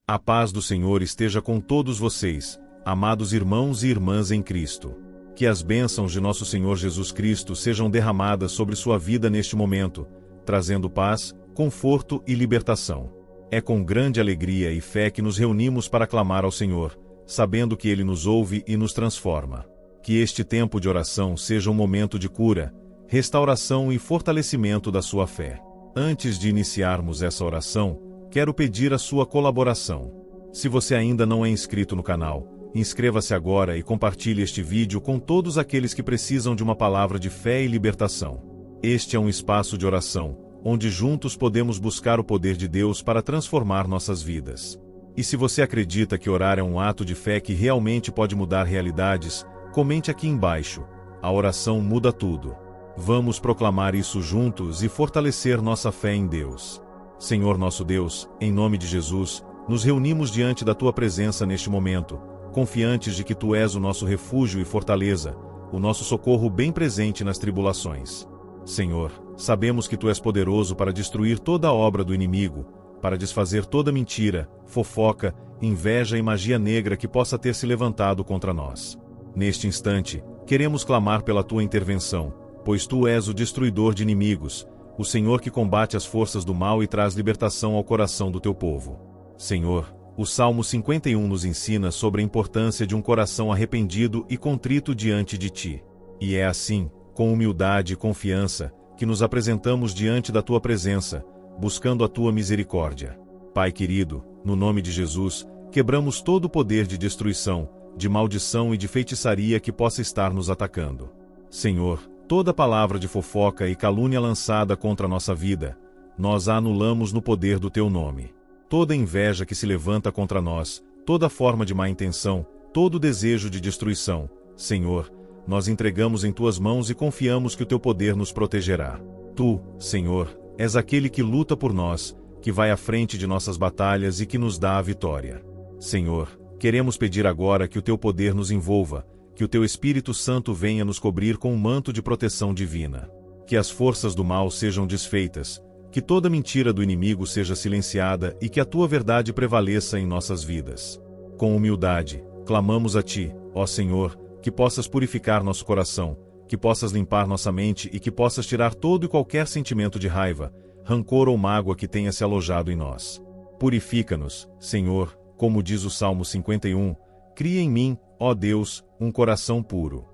A paz do Senhor esteja com todos vocês, amados irmãos e irmãs em Cristo. Que as bênçãos de nosso Senhor Jesus Cristo sejam derramadas sobre sua vida neste momento, trazendo paz, conforto e libertação. É com grande alegria e fé que nos reunimos para clamar ao Senhor, sabendo que Ele nos ouve e nos transforma. Que este tempo de oração seja um momento de cura, restauração e fortalecimento da sua fé. Antes de iniciarmos essa oração, quero pedir a sua colaboração. Se você ainda não é inscrito no canal, inscreva-se agora e compartilhe este vídeo com todos aqueles que precisam de uma palavra de fé e libertação. Este é um espaço de oração, onde juntos podemos buscar o poder de Deus para transformar nossas vidas. E se você acredita que orar é um ato de fé que realmente pode mudar realidades, comente aqui embaixo. A oração muda tudo. Vamos proclamar isso juntos e fortalecer nossa fé em Deus. Senhor nosso Deus, em nome de Jesus, nos reunimos diante da Tua presença neste momento, confiantes de que Tu és o nosso refúgio e fortaleza, o nosso socorro bem presente nas tribulações. Senhor, sabemos que Tu és poderoso para destruir toda a obra do inimigo, para desfazer toda mentira, fofoca, inveja e magia negra que possa ter se levantado contra nós. Neste instante, queremos clamar pela Tua intervenção, pois Tu és o destruidor de inimigos, o Senhor que combate as forças do mal e traz libertação ao coração do Teu povo. Senhor, o Salmo 51 nos ensina sobre a importância de um coração arrependido e contrito diante de Ti. E é assim, com humildade e confiança, que nos apresentamos diante da Tua presença, buscando a Tua misericórdia. Pai querido, no nome de Jesus, quebramos todo o poder de destruição, de maldição e de feitiçaria que possa estar nos atacando. Senhor, toda palavra de fofoca e calúnia lançada contra a nossa vida, nós a anulamos no poder do Teu nome. Toda inveja que se levanta contra nós, toda forma de má intenção, todo desejo de destruição, Senhor, nós entregamos em Tuas mãos e confiamos que o Teu poder nos protegerá. Tu, Senhor, és aquele que luta por nós, que vai à frente de nossas batalhas e que nos dá a vitória. Senhor, queremos pedir agora que o Teu poder nos envolva, que o Teu Espírito Santo venha nos cobrir com um manto de proteção divina. Que as forças do mal sejam desfeitas, que toda mentira do inimigo seja silenciada e que a Tua verdade prevaleça em nossas vidas. Com humildade, clamamos a Ti, ó Senhor, que possas purificar nosso coração, que possas limpar nossa mente e que possas tirar todo e qualquer sentimento de raiva, rancor ou mágoa que tenha se alojado em nós. Purifica-nos, Senhor, como diz o Salmo 51, cria em mim, ó Deus, um coração puro.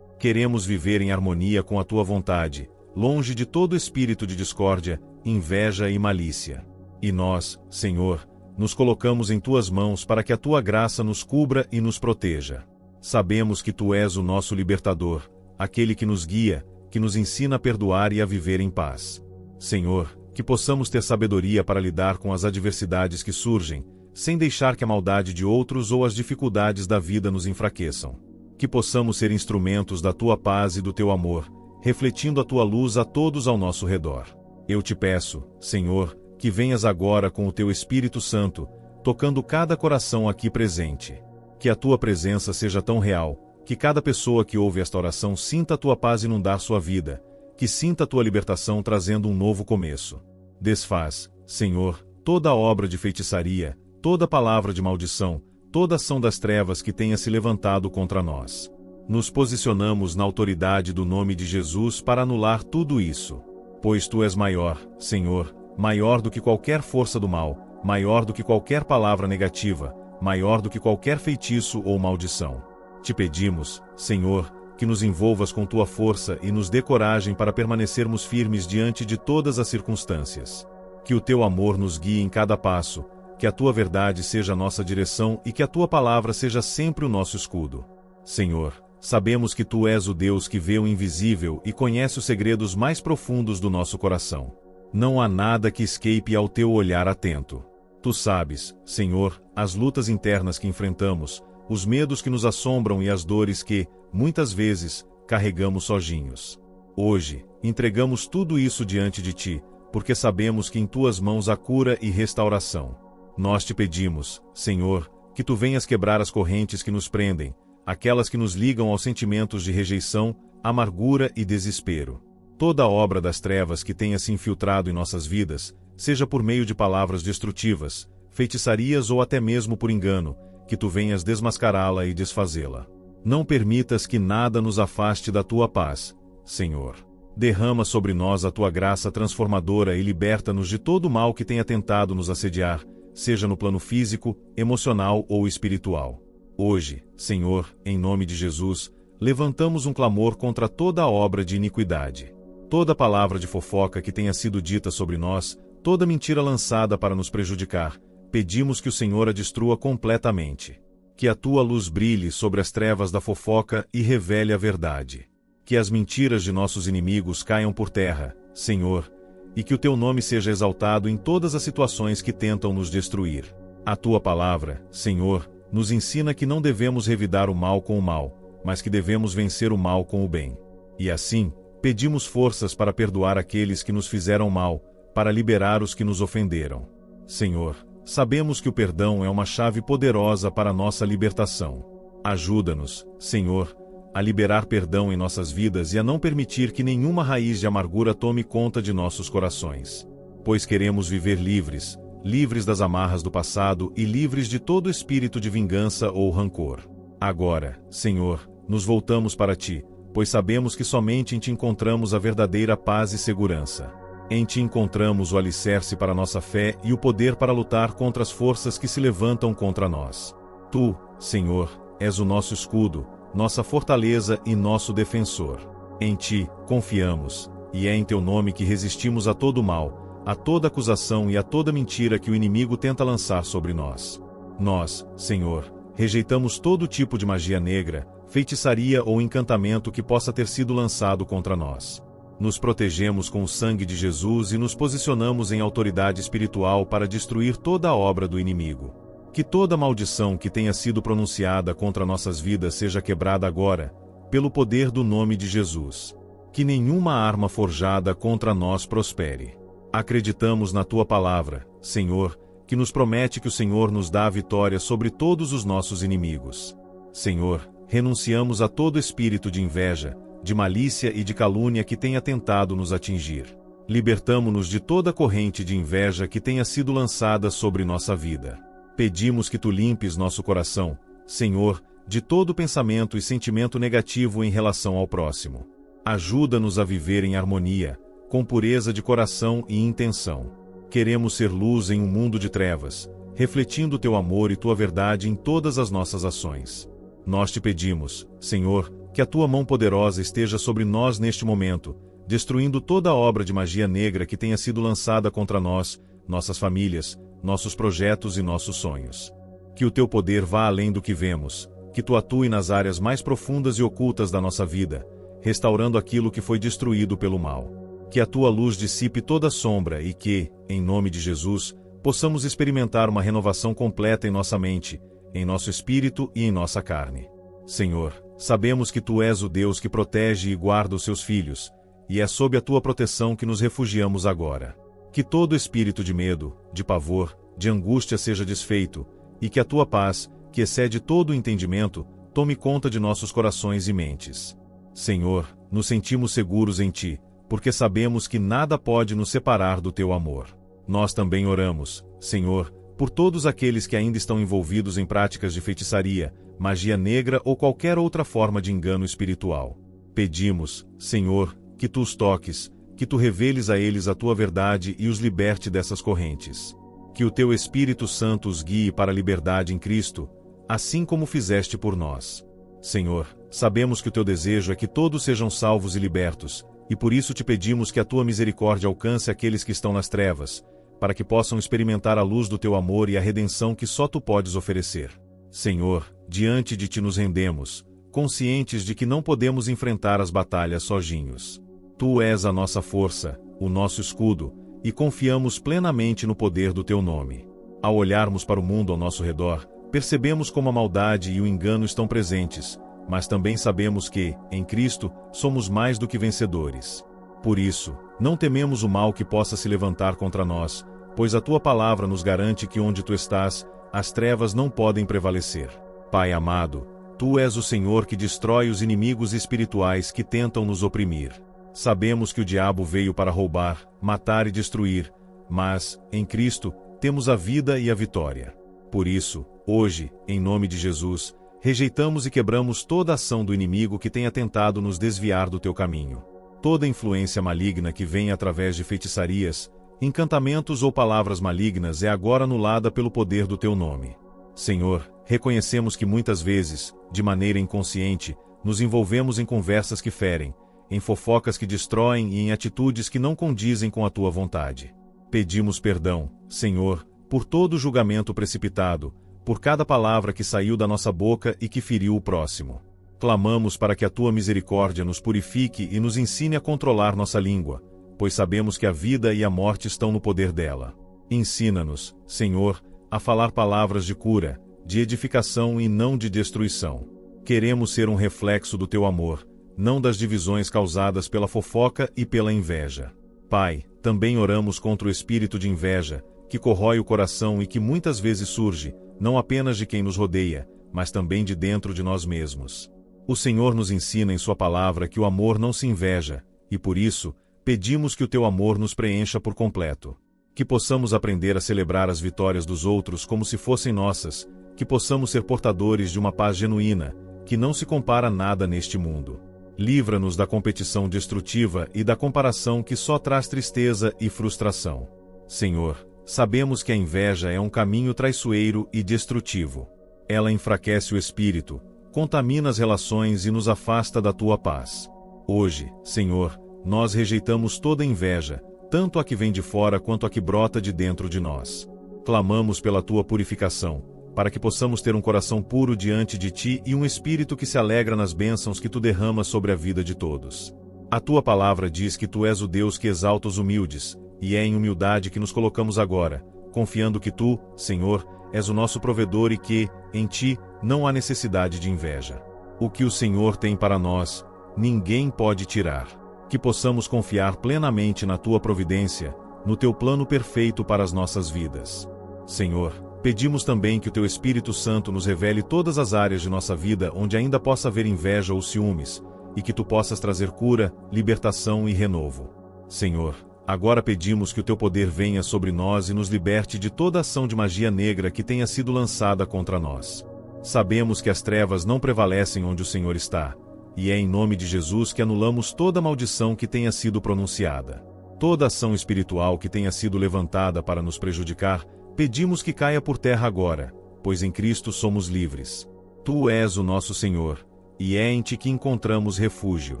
Queremos viver em harmonia com a Tua vontade, longe de todo espírito de discórdia, inveja e malícia. E nós, Senhor, nos colocamos em Tuas mãos para que a Tua graça nos cubra e nos proteja. Sabemos que Tu és o nosso libertador, aquele que nos guia, que nos ensina a perdoar e a viver em paz. Senhor, que possamos ter sabedoria para lidar com as adversidades que surgem, sem deixar que a maldade de outros ou as dificuldades da vida nos enfraqueçam. Que possamos ser instrumentos da Tua paz e do Teu amor, refletindo a Tua luz a todos ao nosso redor. Eu Te peço, Senhor, que venhas agora com o Teu Espírito Santo, tocando cada coração aqui presente. Que a Tua presença seja tão real, que cada pessoa que ouve esta oração sinta a Tua paz inundar sua vida, que sinta a Tua libertação trazendo um novo começo. Desfaz, Senhor, toda obra de feitiçaria, toda palavra de maldição, toda ação das trevas que tenha se levantado contra nós. Nos posicionamos na autoridade do nome de Jesus para anular tudo isso. Pois Tu és maior, Senhor, maior do que qualquer força do mal, maior do que qualquer palavra negativa, maior do que qualquer feitiço ou maldição. Te pedimos, Senhor, que nos envolvas com Tua força e nos dê coragem para permanecermos firmes diante de todas as circunstâncias. Que o Teu amor nos guie em cada passo, que a Tua verdade seja a nossa direção e que a Tua palavra seja sempre o nosso escudo. Senhor, sabemos que Tu és o Deus que vê o invisível e conhece os segredos mais profundos do nosso coração. Não há nada que escape ao Teu olhar atento. Tu sabes, Senhor, as lutas internas que enfrentamos, os medos que nos assombram e as dores que, muitas vezes, carregamos sozinhos. Hoje, entregamos tudo isso diante de Ti, porque sabemos que em Tuas mãos há cura e restauração. Nós Te pedimos, Senhor, que Tu venhas quebrar as correntes que nos prendem, aquelas que nos ligam aos sentimentos de rejeição, amargura e desespero. Toda obra das trevas que tenha se infiltrado em nossas vidas, seja por meio de palavras destrutivas, feitiçarias ou até mesmo por engano, que tu venhas desmascará-la e desfazê-la. Não permitas que nada nos afaste da tua paz, Senhor. Derrama sobre nós a tua graça transformadora e liberta-nos de todo o mal que tenha tentado nos assediar, seja no plano físico, emocional ou espiritual. Hoje, Senhor, em nome de Jesus, levantamos um clamor contra toda obra de iniquidade. Toda palavra de fofoca que tenha sido dita sobre nós, toda mentira lançada para nos prejudicar, pedimos que o Senhor a destrua completamente. Que a tua luz brilhe sobre as trevas da fofoca e revele a verdade. Que as mentiras de nossos inimigos caiam por terra, Senhor, e que o teu nome seja exaltado em todas as situações que tentam nos destruir. A tua palavra, Senhor, nos ensina que não devemos revidar o mal com o mal, mas que devemos vencer o mal com o bem. E assim, pedimos forças para perdoar aqueles que nos fizeram mal, para liberar os que nos ofenderam. Senhor, sabemos que o perdão é uma chave poderosa para a nossa libertação. Ajuda-nos, Senhor, a liberar perdão em nossas vidas e a não permitir que nenhuma raiz de amargura tome conta de nossos corações. Pois queremos viver livres, livres das amarras do passado e livres de todo espírito de vingança ou rancor. Agora, Senhor, nos voltamos para Ti, pois sabemos que somente em Ti encontramos a verdadeira paz e segurança. Em Ti encontramos o alicerce para nossa fé e o poder para lutar contra as forças que se levantam contra nós. Tu, Senhor, és o nosso escudo, nossa fortaleza e nosso defensor. Em Ti confiamos, e é em Teu nome que resistimos a todo mal, a toda acusação e a toda mentira que o inimigo tenta lançar sobre nós. Nós, Senhor, rejeitamos todo tipo de magia negra, feitiçaria ou encantamento que possa ter sido lançado contra nós. Nos protegemos com o sangue de Jesus e nos posicionamos em autoridade espiritual para destruir toda a obra do inimigo. Que toda maldição que tenha sido pronunciada contra nossas vidas seja quebrada agora, pelo poder do nome de Jesus. Que nenhuma arma forjada contra nós prospere. Acreditamos na Tua palavra, Senhor, que nos promete que o Senhor nos dá a vitória sobre todos os nossos inimigos. Senhor, renunciamos a todo espírito de inveja, de malícia e de calúnia que tenha tentado nos atingir. Libertamo-nos de toda corrente de inveja que tenha sido lançada sobre nossa vida. Pedimos que Tu limpes nosso coração, Senhor, de todo pensamento e sentimento negativo em relação ao próximo. Ajuda-nos a viver em harmonia, com pureza de coração e intenção. Queremos ser luz em um mundo de trevas, refletindo Teu amor e Tua verdade em todas as nossas ações. Nós Te pedimos, Senhor, que a Tua mão poderosa esteja sobre nós neste momento, destruindo toda obra de magia negra que tenha sido lançada contra nós, nossas famílias, nossos projetos e nossos sonhos. Que o Teu poder vá além do que vemos, que Tu atue nas áreas mais profundas e ocultas da nossa vida, restaurando aquilo que foi destruído pelo mal. Que a Tua luz dissipe toda sombra e que, em nome de Jesus, possamos experimentar uma renovação completa em nossa mente, em nosso espírito e em nossa carne. Senhor, sabemos que Tu és o Deus que protege e guarda os Seus filhos, e é sob a Tua proteção que nos refugiamos agora. Que todo espírito de medo, de pavor, de angústia seja desfeito, e que a Tua paz, que excede todo o entendimento, tome conta de nossos corações e mentes. Senhor, nos sentimos seguros em Ti, porque sabemos que nada pode nos separar do Teu amor. Nós também oramos, Senhor, por todos aqueles que ainda estão envolvidos em práticas de feitiçaria, magia negra ou qualquer outra forma de engano espiritual. Pedimos, Senhor, que Tu os toques, que Tu reveles a eles a Tua verdade e os liberte dessas correntes. Que o Teu Espírito Santo os guie para a liberdade em Cristo, assim como fizeste por nós. Senhor, sabemos que o Teu desejo é que todos sejam salvos e libertos, e por isso Te pedimos que a Tua misericórdia alcance aqueles que estão nas trevas, para que possam experimentar a luz do Teu amor e a redenção que só Tu podes oferecer. Senhor, diante de Ti nos rendemos, conscientes de que não podemos enfrentar as batalhas sozinhos. Tu és a nossa força, o nosso escudo, e confiamos plenamente no poder do Teu nome. Ao olharmos para o mundo ao nosso redor, percebemos como a maldade e o engano estão presentes, mas também sabemos que, em Cristo, somos mais do que vencedores. Por isso, não tememos o mal que possa se levantar contra nós, pois a Tua palavra nos garante que onde Tu estás, as trevas não podem prevalecer. Pai amado, Tu és o Senhor que destrói os inimigos espirituais que tentam nos oprimir. Sabemos que o diabo veio para roubar, matar e destruir, mas, em Cristo, temos a vida e a vitória. Por isso, hoje, em nome de Jesus, rejeitamos e quebramos toda ação do inimigo que tenha tentado nos desviar do teu caminho. Toda influência maligna que vem através de feitiçarias, encantamentos ou palavras malignas é agora anulada pelo poder do teu nome. Senhor, reconhecemos que muitas vezes, de maneira inconsciente, nos envolvemos em conversas que ferem, em fofocas que destroem e em atitudes que não condizem com a tua vontade. Pedimos perdão, Senhor, por todo julgamento precipitado, por cada palavra que saiu da nossa boca e que feriu o próximo. Clamamos para que a tua misericórdia nos purifique e nos ensine a controlar nossa língua, pois sabemos que a vida e a morte estão no poder dela. Ensina-nos, Senhor, a falar palavras de cura, de edificação e não de destruição. Queremos ser um reflexo do teu amor, não das divisões causadas pela fofoca e pela inveja. Pai, também oramos contra o espírito de inveja, que corrói o coração e que muitas vezes surge, não apenas de quem nos rodeia, mas também de dentro de nós mesmos. O Senhor nos ensina em sua palavra que o amor não se inveja, e por isso, pedimos que o teu amor nos preencha por completo. Que possamos aprender a celebrar as vitórias dos outros como se fossem nossas, que possamos ser portadores de uma paz genuína, que não se compara a nada neste mundo. Livra-nos da competição destrutiva e da comparação que só traz tristeza e frustração. Senhor, sabemos que a inveja é um caminho traiçoeiro e destrutivo. Ela enfraquece o espírito, contamina as relações e nos afasta da tua paz. Hoje, Senhor, nós rejeitamos toda inveja, tanto a que vem de fora quanto a que brota de dentro de nós. Clamamos pela tua purificação, para que possamos ter um coração puro diante de ti e um espírito que se alegra nas bênçãos que tu derramas sobre a vida de todos. A tua palavra diz que tu és o Deus que exalta os humildes, e é em humildade que nos colocamos agora, confiando que tu, Senhor, és o nosso provedor e que, em ti, não há necessidade de inveja. O que o Senhor tem para nós, ninguém pode tirar. Que possamos confiar plenamente na tua providência, no teu plano perfeito para as nossas vidas. Senhor, pedimos também que o teu Espírito Santo nos revele todas as áreas de nossa vida onde ainda possa haver inveja ou ciúmes, e que tu possas trazer cura, libertação e renovo. Senhor, agora pedimos que o teu poder venha sobre nós e nos liberte de toda ação de magia negra que tenha sido lançada contra nós. Sabemos que as trevas não prevalecem onde o Senhor está, e é em nome de Jesus que anulamos toda maldição que tenha sido pronunciada. Toda ação espiritual que tenha sido levantada para nos prejudicar, pedimos que caia por terra agora, pois em Cristo somos livres. Tu és o nosso Senhor, e é em ti que encontramos refúgio.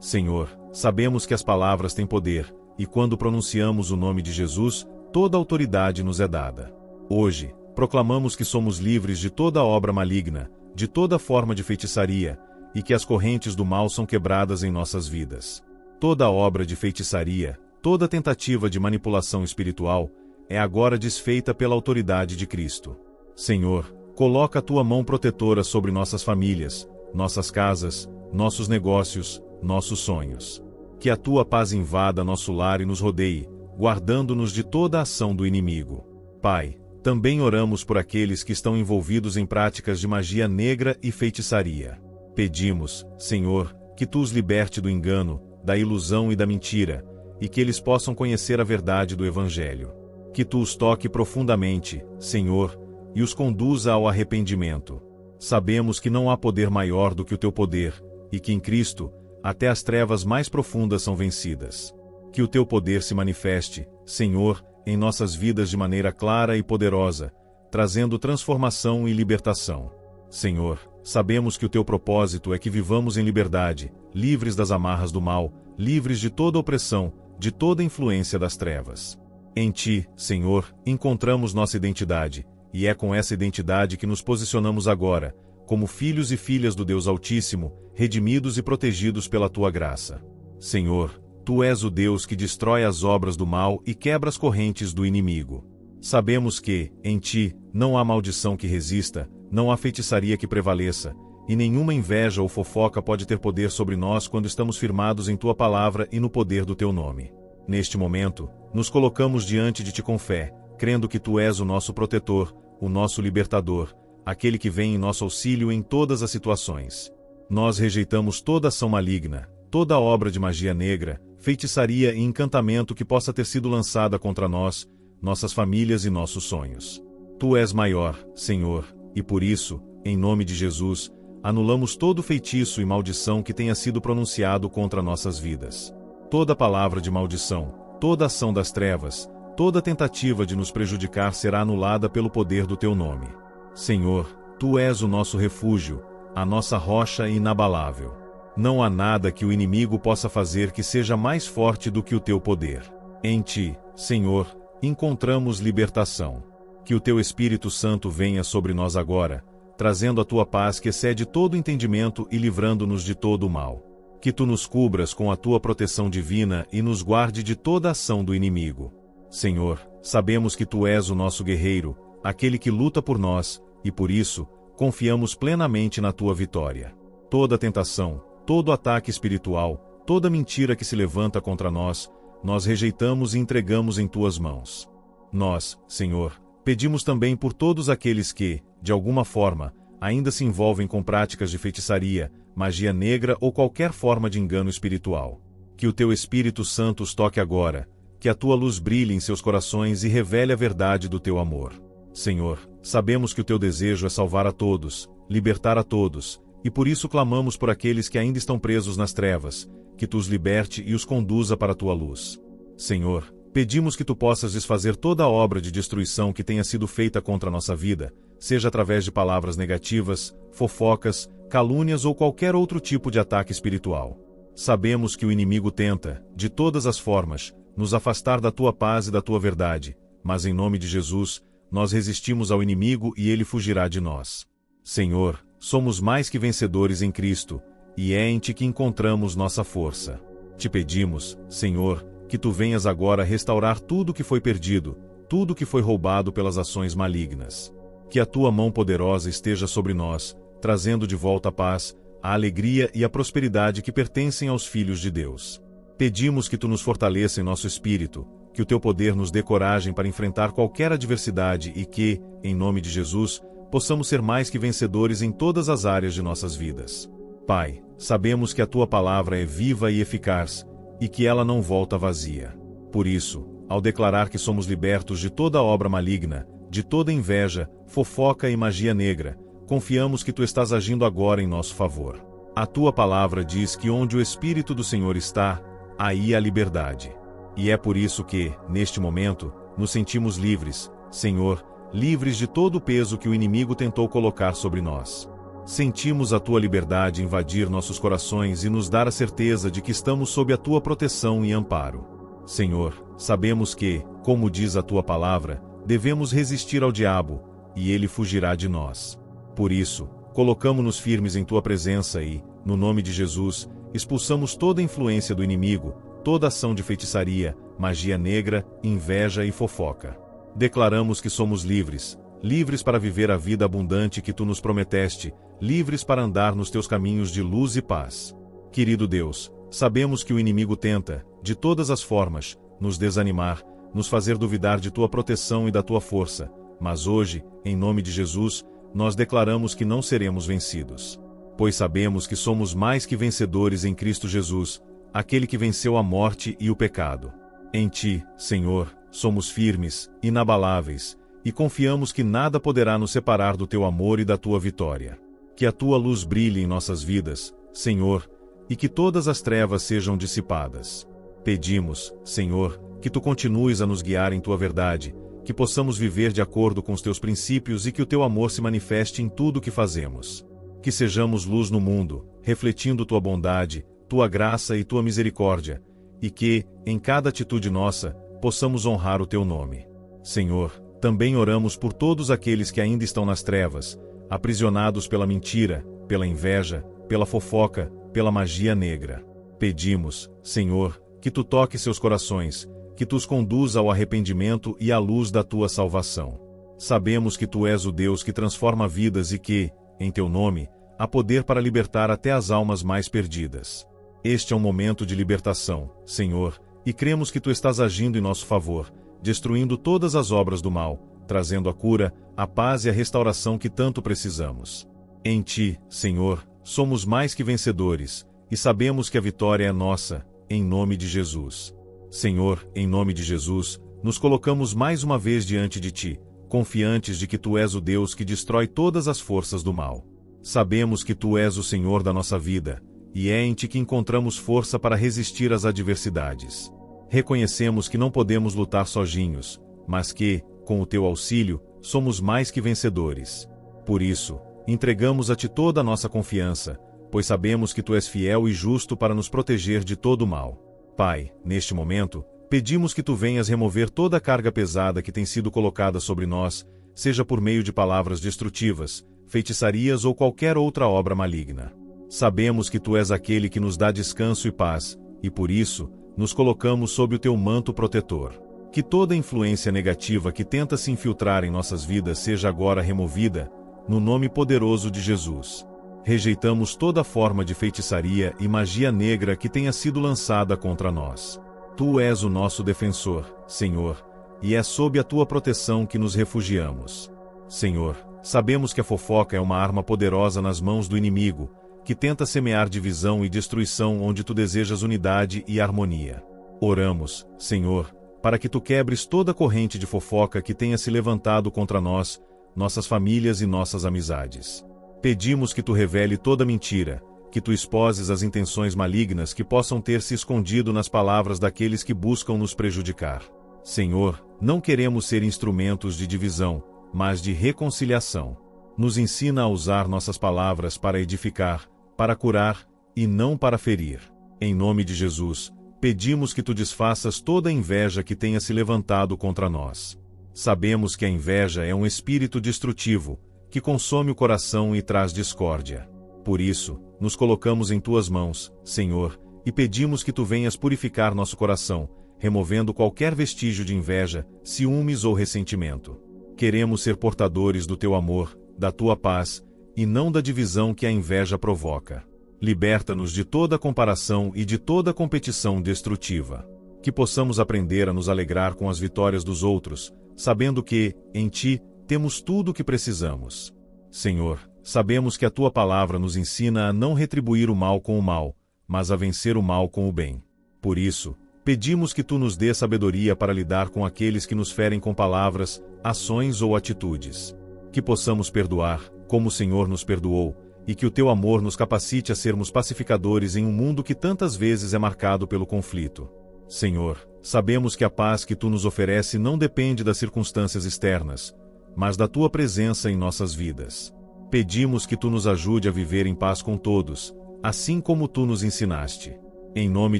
Senhor, sabemos que as palavras têm poder, e quando pronunciamos o nome de Jesus, toda autoridade nos é dada. Hoje, proclamamos que somos livres de toda obra maligna, de toda forma de feitiçaria, e que as correntes do mal são quebradas em nossas vidas. Toda obra de feitiçaria, toda tentativa de manipulação espiritual, é agora desfeita pela autoridade de Cristo. Senhor, coloca a tua mão protetora sobre nossas famílias, nossas casas, nossos negócios, nossos sonhos. Que a tua paz invada nosso lar e nos rodeie, guardando-nos de toda a ação do inimigo. Pai, também oramos por aqueles que estão envolvidos em práticas de magia negra e feitiçaria. Pedimos, Senhor, que tu os liberte do engano, da ilusão e da mentira, e que eles possam conhecer a verdade do Evangelho. Que tu os toque profundamente, Senhor, e os conduza ao arrependimento. Sabemos que não há poder maior do que o teu poder, e que em Cristo, até as trevas mais profundas são vencidas. Que o teu poder se manifeste, Senhor, em nossas vidas de maneira clara e poderosa, trazendo transformação e libertação. Senhor, sabemos que o teu propósito é que vivamos em liberdade, livres das amarras do mal, livres de toda opressão, de toda influência das trevas. Em ti, Senhor, encontramos nossa identidade, e é com essa identidade que nos posicionamos agora, como filhos e filhas do Deus Altíssimo, redimidos e protegidos pela tua graça. Senhor, tu és o Deus que destrói as obras do mal e quebra as correntes do inimigo. Sabemos que, em ti, não há maldição que resista, não há feitiçaria que prevaleça, e nenhuma inveja ou fofoca pode ter poder sobre nós quando estamos firmados em tua palavra e no poder do teu nome. Neste momento, nos colocamos diante de ti com fé, crendo que tu és o nosso protetor, o nosso libertador, aquele que vem em nosso auxílio em todas as situações. Nós rejeitamos toda ação maligna, toda obra de magia negra, feitiçaria e encantamento que possa ter sido lançada contra nós, nossas famílias e nossos sonhos. Tu és maior, Senhor, e por isso, em nome de Jesus, anulamos todo feitiço e maldição que tenha sido pronunciado contra nossas vidas. Toda palavra de maldição, toda ação das trevas, toda tentativa de nos prejudicar será anulada pelo poder do teu nome. Senhor, tu és o nosso refúgio, a nossa rocha inabalável. Não há nada que o inimigo possa fazer que seja mais forte do que o teu poder. Em ti, Senhor, encontramos libertação. Que o teu Espírito Santo venha sobre nós agora, trazendo a tua paz que excede todo entendimento e livrando-nos de todo o mal. Que tu nos cubras com a tua proteção divina e nos guarde de toda ação do inimigo. Senhor, sabemos que tu és o nosso guerreiro, aquele que luta por nós, e por isso, confiamos plenamente na tua vitória. Toda tentação, todo ataque espiritual, toda mentira que se levanta contra nós, nós rejeitamos e entregamos em tuas mãos. Nós, Senhor, pedimos também por todos aqueles que, de alguma forma, ainda se envolvem com práticas de feitiçaria, magia negra ou qualquer forma de engano espiritual. Que o teu Espírito Santo os toque agora, que a tua luz brilhe em seus corações e revele a verdade do teu amor. Senhor, sabemos que o teu desejo é salvar a todos, libertar a todos, e por isso clamamos por aqueles que ainda estão presos nas trevas, que tu os liberte e os conduza para a tua luz. Senhor, pedimos que tu possas desfazer toda a obra de destruição que tenha sido feita contra a nossa vida, seja através de palavras negativas, fofocas, calúnias ou qualquer outro tipo de ataque espiritual. Sabemos que o inimigo tenta, de todas as formas, nos afastar da tua paz e da tua verdade, mas em nome de Jesus, nós resistimos ao inimigo e ele fugirá de nós. Senhor, somos mais que vencedores em Cristo, e é em ti que encontramos nossa força. Te pedimos, Senhor, que tu venhas agora restaurar tudo que foi perdido, tudo que foi roubado pelas ações malignas. Que a tua mão poderosa esteja sobre nós, trazendo de volta a paz, a alegria e a prosperidade que pertencem aos filhos de Deus. Pedimos que tu nos fortaleça em nosso espírito, que o teu poder nos dê coragem para enfrentar qualquer adversidade e que, em nome de Jesus, possamos ser mais que vencedores em todas as áreas de nossas vidas. Pai, sabemos que a tua palavra é viva e eficaz, e que ela não volta vazia. Por isso, ao declarar que somos libertos de toda obra maligna, de toda inveja, fofoca e magia negra, confiamos que tu estás agindo agora em nosso favor. A tua palavra diz que onde o Espírito do Senhor está, aí há liberdade. E é por isso que, neste momento, nos sentimos livres, Senhor, livres de todo o peso que o inimigo tentou colocar sobre nós. Sentimos a tua liberdade invadir nossos corações e nos dar a certeza de que estamos sob a tua proteção e amparo. Senhor, sabemos que, como diz a tua palavra, devemos resistir ao diabo, e ele fugirá de nós. Por isso, colocamo-nos firmes em tua presença e, no nome de Jesus, expulsamos toda influência do inimigo, toda ação de feitiçaria, magia negra, inveja e fofoca. Declaramos que somos livres, livres para viver a vida abundante que tu nos prometeste, livres para andar nos teus caminhos de luz e paz. Querido Deus, sabemos que o inimigo tenta, de todas as formas, nos desanimar, nos fazer duvidar de tua proteção e da tua força, mas hoje, em nome de Jesus, nós declaramos que não seremos vencidos. Pois sabemos que somos mais que vencedores em Cristo Jesus, aquele que venceu a morte e o pecado. Em ti, Senhor, somos firmes, inabaláveis, e confiamos que nada poderá nos separar do teu amor e da tua vitória. Que a tua luz brilhe em nossas vidas, Senhor, e que todas as trevas sejam dissipadas. Pedimos, Senhor, que tu continues a nos guiar em tua verdade, que possamos viver de acordo com os teus princípios e que o teu amor se manifeste em tudo o que fazemos. Que sejamos luz no mundo, refletindo tua bondade, tua graça e tua misericórdia, e que, em cada atitude nossa, possamos honrar o teu nome. Senhor, também oramos por todos aqueles que ainda estão nas trevas, aprisionados pela mentira, pela inveja, pela fofoca, pela magia negra. Pedimos, Senhor, que tu toques seus corações, que tu os conduza ao arrependimento e à luz da tua salvação. Sabemos que tu és o Deus que transforma vidas e que, em teu nome, há poder para libertar até as almas mais perdidas. Este é um momento de libertação, Senhor, e cremos que tu estás agindo em nosso favor, destruindo todas as obras do mal, trazendo a cura, a paz e a restauração que tanto precisamos. Em ti, Senhor, somos mais que vencedores, e sabemos que a vitória é nossa, em nome de Jesus. Senhor, em nome de Jesus, nos colocamos mais uma vez diante de ti, confiantes de que tu és o Deus que destrói todas as forças do mal. Sabemos que tu és o Senhor da nossa vida, e é em ti que encontramos força para resistir às adversidades. Reconhecemos que não podemos lutar sozinhos, mas que, com o teu auxílio, somos mais que vencedores. Por isso, entregamos a ti toda a nossa confiança, pois sabemos que tu és fiel e justo para nos proteger de todo o mal. Pai, neste momento, pedimos que tu venhas remover toda a carga pesada que tem sido colocada sobre nós, seja por meio de palavras destrutivas, feitiçarias ou qualquer outra obra maligna. Sabemos que tu és aquele que nos dá descanso e paz, e por isso, nos colocamos sob o teu manto protetor. Que toda influência negativa que tenta se infiltrar em nossas vidas seja agora removida, no nome poderoso de Jesus. Rejeitamos toda forma de feitiçaria e magia negra que tenha sido lançada contra nós. Tu és o nosso defensor, Senhor, e é sob a tua proteção que nos refugiamos. Senhor, sabemos que a fofoca é uma arma poderosa nas mãos do inimigo, que tenta semear divisão e destruição onde tu desejas unidade e harmonia. Oramos, Senhor, para que tu quebres toda corrente de fofoca que tenha se levantado contra nós, nossas famílias e nossas amizades. Pedimos que tu revele toda mentira, que tu exposes as intenções malignas que possam ter se escondido nas palavras daqueles que buscam nos prejudicar. Senhor, não queremos ser instrumentos de divisão, mas de reconciliação. Nos ensina a usar nossas palavras para edificar, para curar, e não para ferir. Em nome de Jesus, pedimos que tu desfaças toda a inveja que tenha se levantado contra nós. Sabemos que a inveja é um espírito destrutivo, que consome o coração e traz discórdia. Por isso, nos colocamos em tuas mãos, Senhor, e pedimos que tu venhas purificar nosso coração, removendo qualquer vestígio de inveja, ciúmes ou ressentimento. Queremos ser portadores do teu amor, da tua paz, e não da divisão que a inveja provoca. Liberta-nos de toda comparação e de toda competição destrutiva. Que possamos aprender a nos alegrar com as vitórias dos outros, sabendo que, em ti, temos tudo o que precisamos. Senhor, sabemos que a tua palavra nos ensina a não retribuir o mal com o mal, mas a vencer o mal com o bem. Por isso, pedimos que tu nos dê sabedoria para lidar com aqueles que nos ferem com palavras, ações ou atitudes. Que possamos perdoar, como o Senhor nos perdoou, e que o teu amor nos capacite a sermos pacificadores em um mundo que tantas vezes é marcado pelo conflito. Senhor, sabemos que a paz que tu nos oferece não depende das circunstâncias externas, mas da tua presença em nossas vidas. Pedimos que tu nos ajude a viver em paz com todos, assim como tu nos ensinaste. Em nome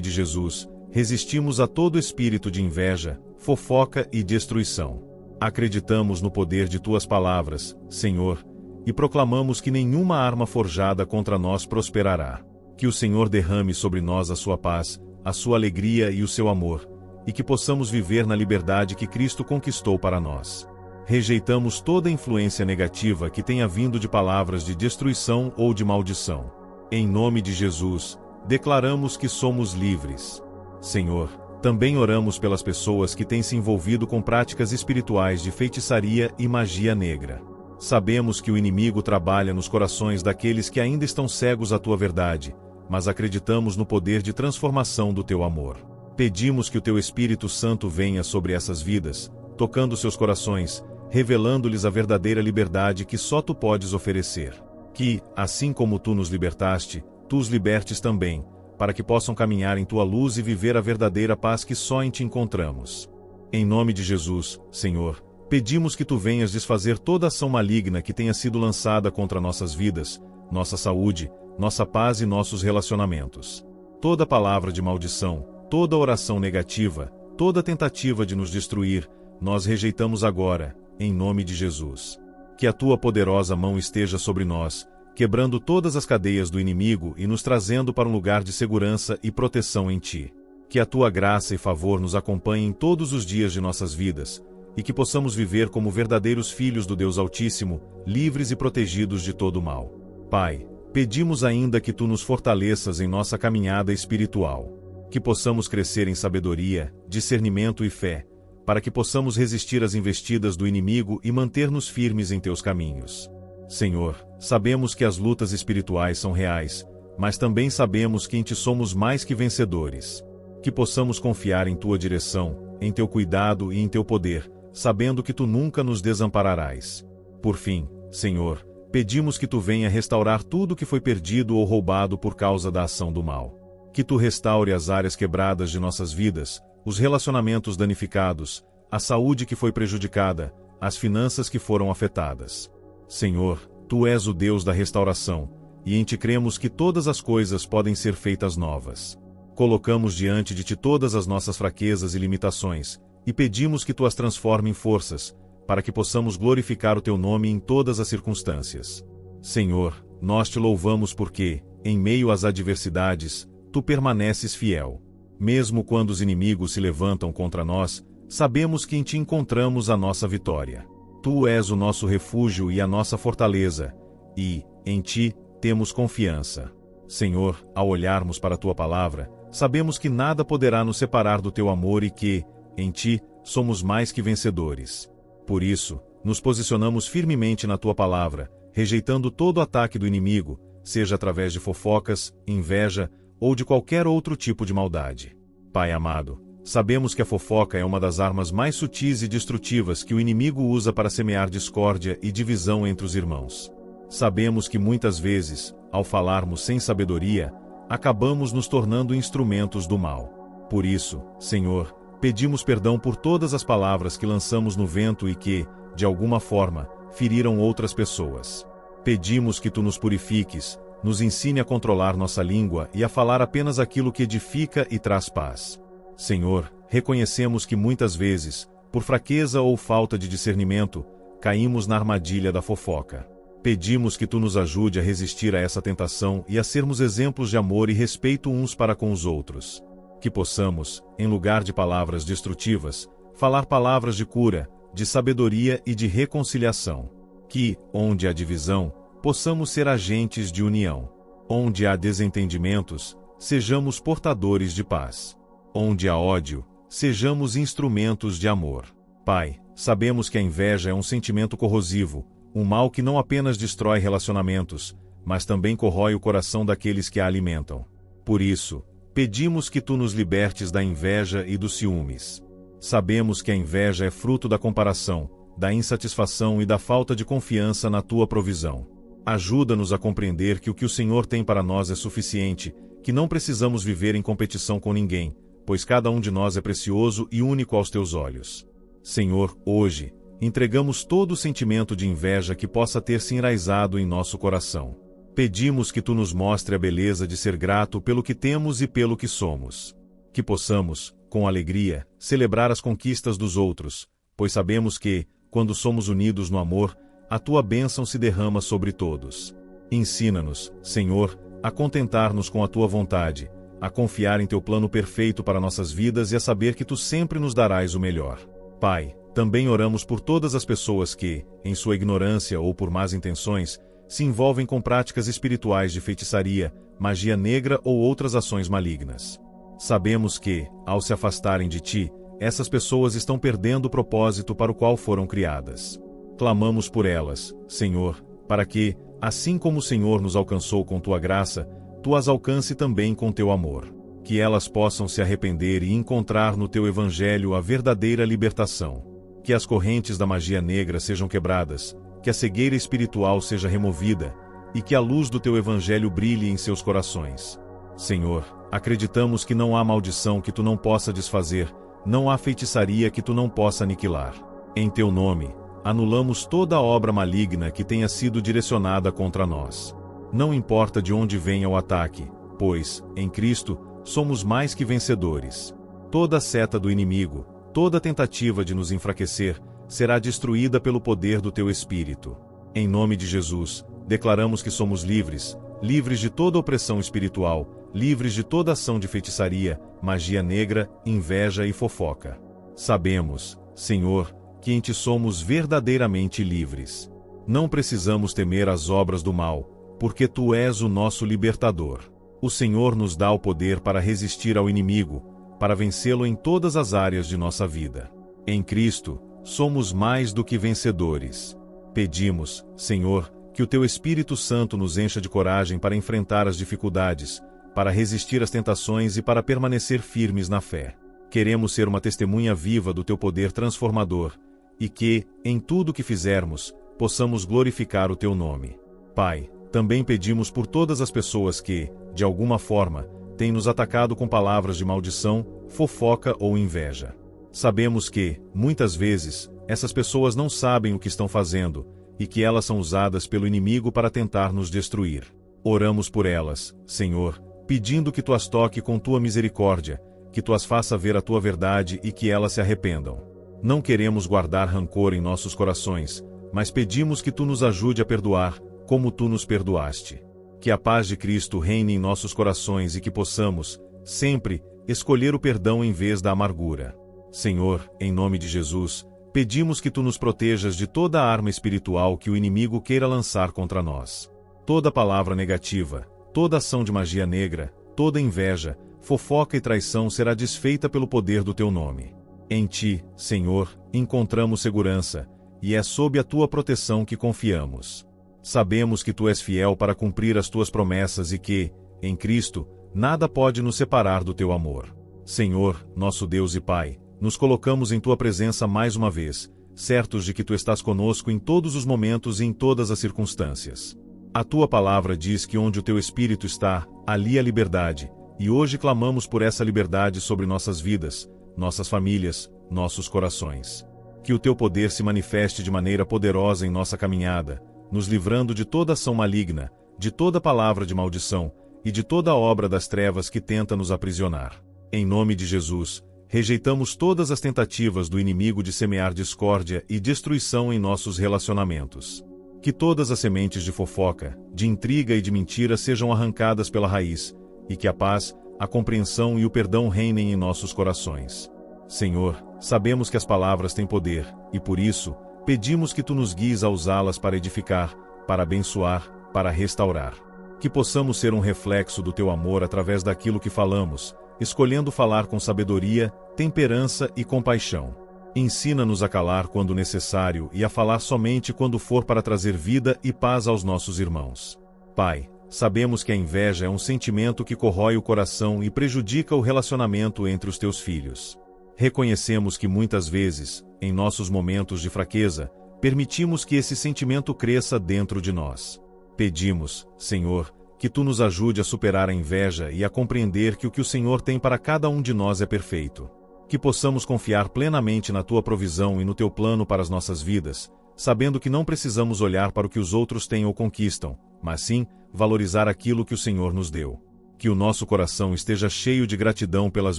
de Jesus, resistimos a todo espírito de inveja, fofoca e destruição. Acreditamos no poder de tuas palavras, Senhor, e proclamamos que nenhuma arma forjada contra nós prosperará. Que o Senhor derrame sobre nós a sua paz, a sua alegria e o seu amor, e que possamos viver na liberdade que Cristo conquistou para nós. Rejeitamos toda influência negativa que tenha vindo de palavras de destruição ou de maldição. Em nome de Jesus, declaramos que somos livres. Senhor, também oramos pelas pessoas que têm se envolvido com práticas espirituais de feitiçaria e magia negra. Sabemos que o inimigo trabalha nos corações daqueles que ainda estão cegos à tua verdade, mas acreditamos no poder de transformação do teu amor. Pedimos que o teu Espírito Santo venha sobre essas vidas, tocando seus corações, revelando-lhes a verdadeira liberdade que só tu podes oferecer. Que, assim como tu nos libertaste, tu os libertes também, para que possam caminhar em tua luz e viver a verdadeira paz que só em ti encontramos. Em nome de Jesus, Senhor, pedimos que tu venhas desfazer toda ação maligna que tenha sido lançada contra nossas vidas, nossa saúde, nossa paz e nossos relacionamentos. Toda palavra de maldição, toda oração negativa, toda tentativa de nos destruir, nós rejeitamos agora, em nome de Jesus. Que a tua poderosa mão esteja sobre nós, quebrando todas as cadeias do inimigo e nos trazendo para um lugar de segurança e proteção em ti. Que a tua graça e favor nos acompanhem todos os dias de nossas vidas, e que possamos viver como verdadeiros filhos do Deus Altíssimo, livres e protegidos de todo o mal. Pai, pedimos ainda que tu nos fortaleças em nossa caminhada espiritual. Que possamos crescer em sabedoria, discernimento e fé, para que possamos resistir às investidas do inimigo e manter-nos firmes em teus caminhos. Senhor, sabemos que as lutas espirituais são reais, mas também sabemos que em ti somos mais que vencedores. Que possamos confiar em tua direção, em teu cuidado e em teu poder, sabendo que tu nunca nos desampararás. Por fim, Senhor, pedimos que tu venha restaurar tudo que foi perdido ou roubado por causa da ação do mal. Que tu restaure as áreas quebradas de nossas vidas, os relacionamentos danificados, a saúde que foi prejudicada, as finanças que foram afetadas. Senhor, tu és o Deus da restauração, e em ti cremos que todas as coisas podem ser feitas novas. Colocamos diante de ti todas as nossas fraquezas e limitações, e pedimos que tu as transforme em forças, para que possamos glorificar o teu nome em todas as circunstâncias. Senhor, nós te louvamos porque, em meio às adversidades, tu permaneces fiel. Mesmo quando os inimigos se levantam contra nós, sabemos que em ti encontramos a nossa vitória. Tu és o nosso refúgio e a nossa fortaleza, e, em ti, temos confiança. Senhor, ao olharmos para a tua palavra, sabemos que nada poderá nos separar do teu amor e que, em ti, somos mais que vencedores. Por isso, nos posicionamos firmemente na tua palavra, rejeitando todo ataque do inimigo, seja através de fofocas, inveja ou de qualquer outro tipo de maldade. Pai amado, sabemos que a fofoca é uma das armas mais sutis e destrutivas que o inimigo usa para semear discórdia e divisão entre os irmãos. Sabemos que muitas vezes, ao falarmos sem sabedoria, acabamos nos tornando instrumentos do mal. Por isso, Senhor, pedimos perdão por todas as palavras que lançamos no vento e que, de alguma forma, feriram outras pessoas. Pedimos que tu nos purifiques, nos ensine a controlar nossa língua e a falar apenas aquilo que edifica e traz paz. Senhor, reconhecemos que muitas vezes, por fraqueza ou falta de discernimento, caímos na armadilha da fofoca. Pedimos que tu nos ajude a resistir a essa tentação e a sermos exemplos de amor e respeito uns para com os outros. Que possamos, em lugar de palavras destrutivas, falar palavras de cura, de sabedoria e de reconciliação. Que, onde há divisão, possamos ser agentes de união. Onde há desentendimentos, sejamos portadores de paz. Onde há ódio, sejamos instrumentos de amor. Pai, sabemos que a inveja é um sentimento corrosivo, um mal que não apenas destrói relacionamentos, mas também corrói o coração daqueles que a alimentam. Por isso, pedimos que tu nos libertes da inveja e dos ciúmes. Sabemos que a inveja é fruto da comparação, da insatisfação e da falta de confiança na tua provisão. Ajuda-nos a compreender que o que o Senhor tem para nós é suficiente, que não precisamos viver em competição com ninguém, pois cada um de nós é precioso e único aos teus olhos. Senhor, hoje, entregamos todo o sentimento de inveja que possa ter se enraizado em nosso coração. Pedimos que tu nos mostre a beleza de ser grato pelo que temos e pelo que somos. Que possamos, com alegria, celebrar as conquistas dos outros, pois sabemos que, quando somos unidos no amor, a tua bênção se derrama sobre todos. Ensina-nos, Senhor, a contentar-nos com a tua vontade, a confiar em teu plano perfeito para nossas vidas e a saber que tu sempre nos darás o melhor. Pai, também oramos por todas as pessoas que, em sua ignorância ou por más intenções, se envolvem com práticas espirituais de feitiçaria, magia negra ou outras ações malignas. Sabemos que, ao se afastarem de ti, essas pessoas estão perdendo o propósito para o qual foram criadas. Clamamos por elas, Senhor, para que, assim como o Senhor nos alcançou com tua graça, tu as alcance também com teu amor. Que elas possam se arrepender e encontrar no teu evangelho a verdadeira libertação. Que as correntes da magia negra sejam quebradas, que a cegueira espiritual seja removida, e que a luz do teu evangelho brilhe em seus corações. Senhor, acreditamos que não há maldição que tu não possa desfazer, não há feitiçaria que tu não possa aniquilar. Em teu nome, anulamos toda obra maligna que tenha sido direcionada contra nós. Não importa de onde venha o ataque, pois, em Cristo, somos mais que vencedores. Toda seta do inimigo, toda tentativa de nos enfraquecer, será destruída pelo poder do teu Espírito. Em nome de Jesus, declaramos que somos livres, livres de toda opressão espiritual, livres de toda ação de feitiçaria, magia negra, inveja e fofoca. Sabemos, Senhor, que em ti somos verdadeiramente livres. Não precisamos temer as obras do mal, porque tu és o nosso libertador. O Senhor nos dá o poder para resistir ao inimigo, para vencê-lo em todas as áreas de nossa vida. Em Cristo, somos mais do que vencedores. Pedimos, Senhor, que o teu Espírito Santo nos encha de coragem para enfrentar as dificuldades, para resistir às tentações e para permanecer firmes na fé. Queremos ser uma testemunha viva do teu poder transformador, e que, em tudo que fizermos, possamos glorificar o teu nome. Pai, também pedimos por todas as pessoas que, de alguma forma, têm nos atacado com palavras de maldição, fofoca ou inveja. Sabemos que, muitas vezes, essas pessoas não sabem o que estão fazendo, e que elas são usadas pelo inimigo para tentar nos destruir. Oramos por elas, Senhor, pedindo que tu as toque com tua misericórdia, que tu as faça ver a tua verdade e que elas se arrependam. Não queremos guardar rancor em nossos corações, mas pedimos que tu nos ajude a perdoar, como tu nos perdoaste. Que a paz de Cristo reine em nossos corações e que possamos, sempre, escolher o perdão em vez da amargura. Senhor, em nome de Jesus, pedimos que tu nos protejas de toda arma espiritual que o inimigo queira lançar contra nós. Toda palavra negativa, toda ação de magia negra, toda inveja, fofoca e traição será desfeita pelo poder do teu nome. Em ti, Senhor, encontramos segurança, e é sob a tua proteção que confiamos. Sabemos que tu és fiel para cumprir as tuas promessas e que, em Cristo, nada pode nos separar do teu amor. Senhor, nosso Deus e Pai, nos colocamos em tua presença mais uma vez, certos de que tu estás conosco em todos os momentos e em todas as circunstâncias. A tua palavra diz que onde o teu Espírito está, ali há liberdade, e hoje clamamos por essa liberdade sobre nossas vidas, nossas famílias, nossos corações. Que o teu poder se manifeste de maneira poderosa em nossa caminhada, nos livrando de toda ação maligna, de toda palavra de maldição, e de toda obra das trevas que tenta nos aprisionar. Em nome de Jesus, rejeitamos todas as tentativas do inimigo de semear discórdia e destruição em nossos relacionamentos. Que todas as sementes de fofoca, de intriga e de mentira sejam arrancadas pela raiz, e que a paz, a compreensão e o perdão reinem em nossos corações. Senhor, sabemos que as palavras têm poder, e por isso, pedimos que tu nos guies a usá-las para edificar, para abençoar, para restaurar. Que possamos ser um reflexo do teu amor através daquilo que falamos, escolhendo falar com sabedoria, temperança e compaixão. Ensina-nos a calar quando necessário e a falar somente quando for para trazer vida e paz aos nossos irmãos. Pai, sabemos que a inveja é um sentimento que corrói o coração e prejudica o relacionamento entre os teus filhos. Reconhecemos que muitas vezes, em nossos momentos de fraqueza, permitimos que esse sentimento cresça dentro de nós. Pedimos, Senhor, que tu nos ajude a superar a inveja e a compreender que o Senhor tem para cada um de nós é perfeito. Que possamos confiar plenamente na tua provisão e no teu plano para as nossas vidas, sabendo que não precisamos olhar para o que os outros têm ou conquistam, mas sim, valorizar aquilo que o Senhor nos deu. Que o nosso coração esteja cheio de gratidão pelas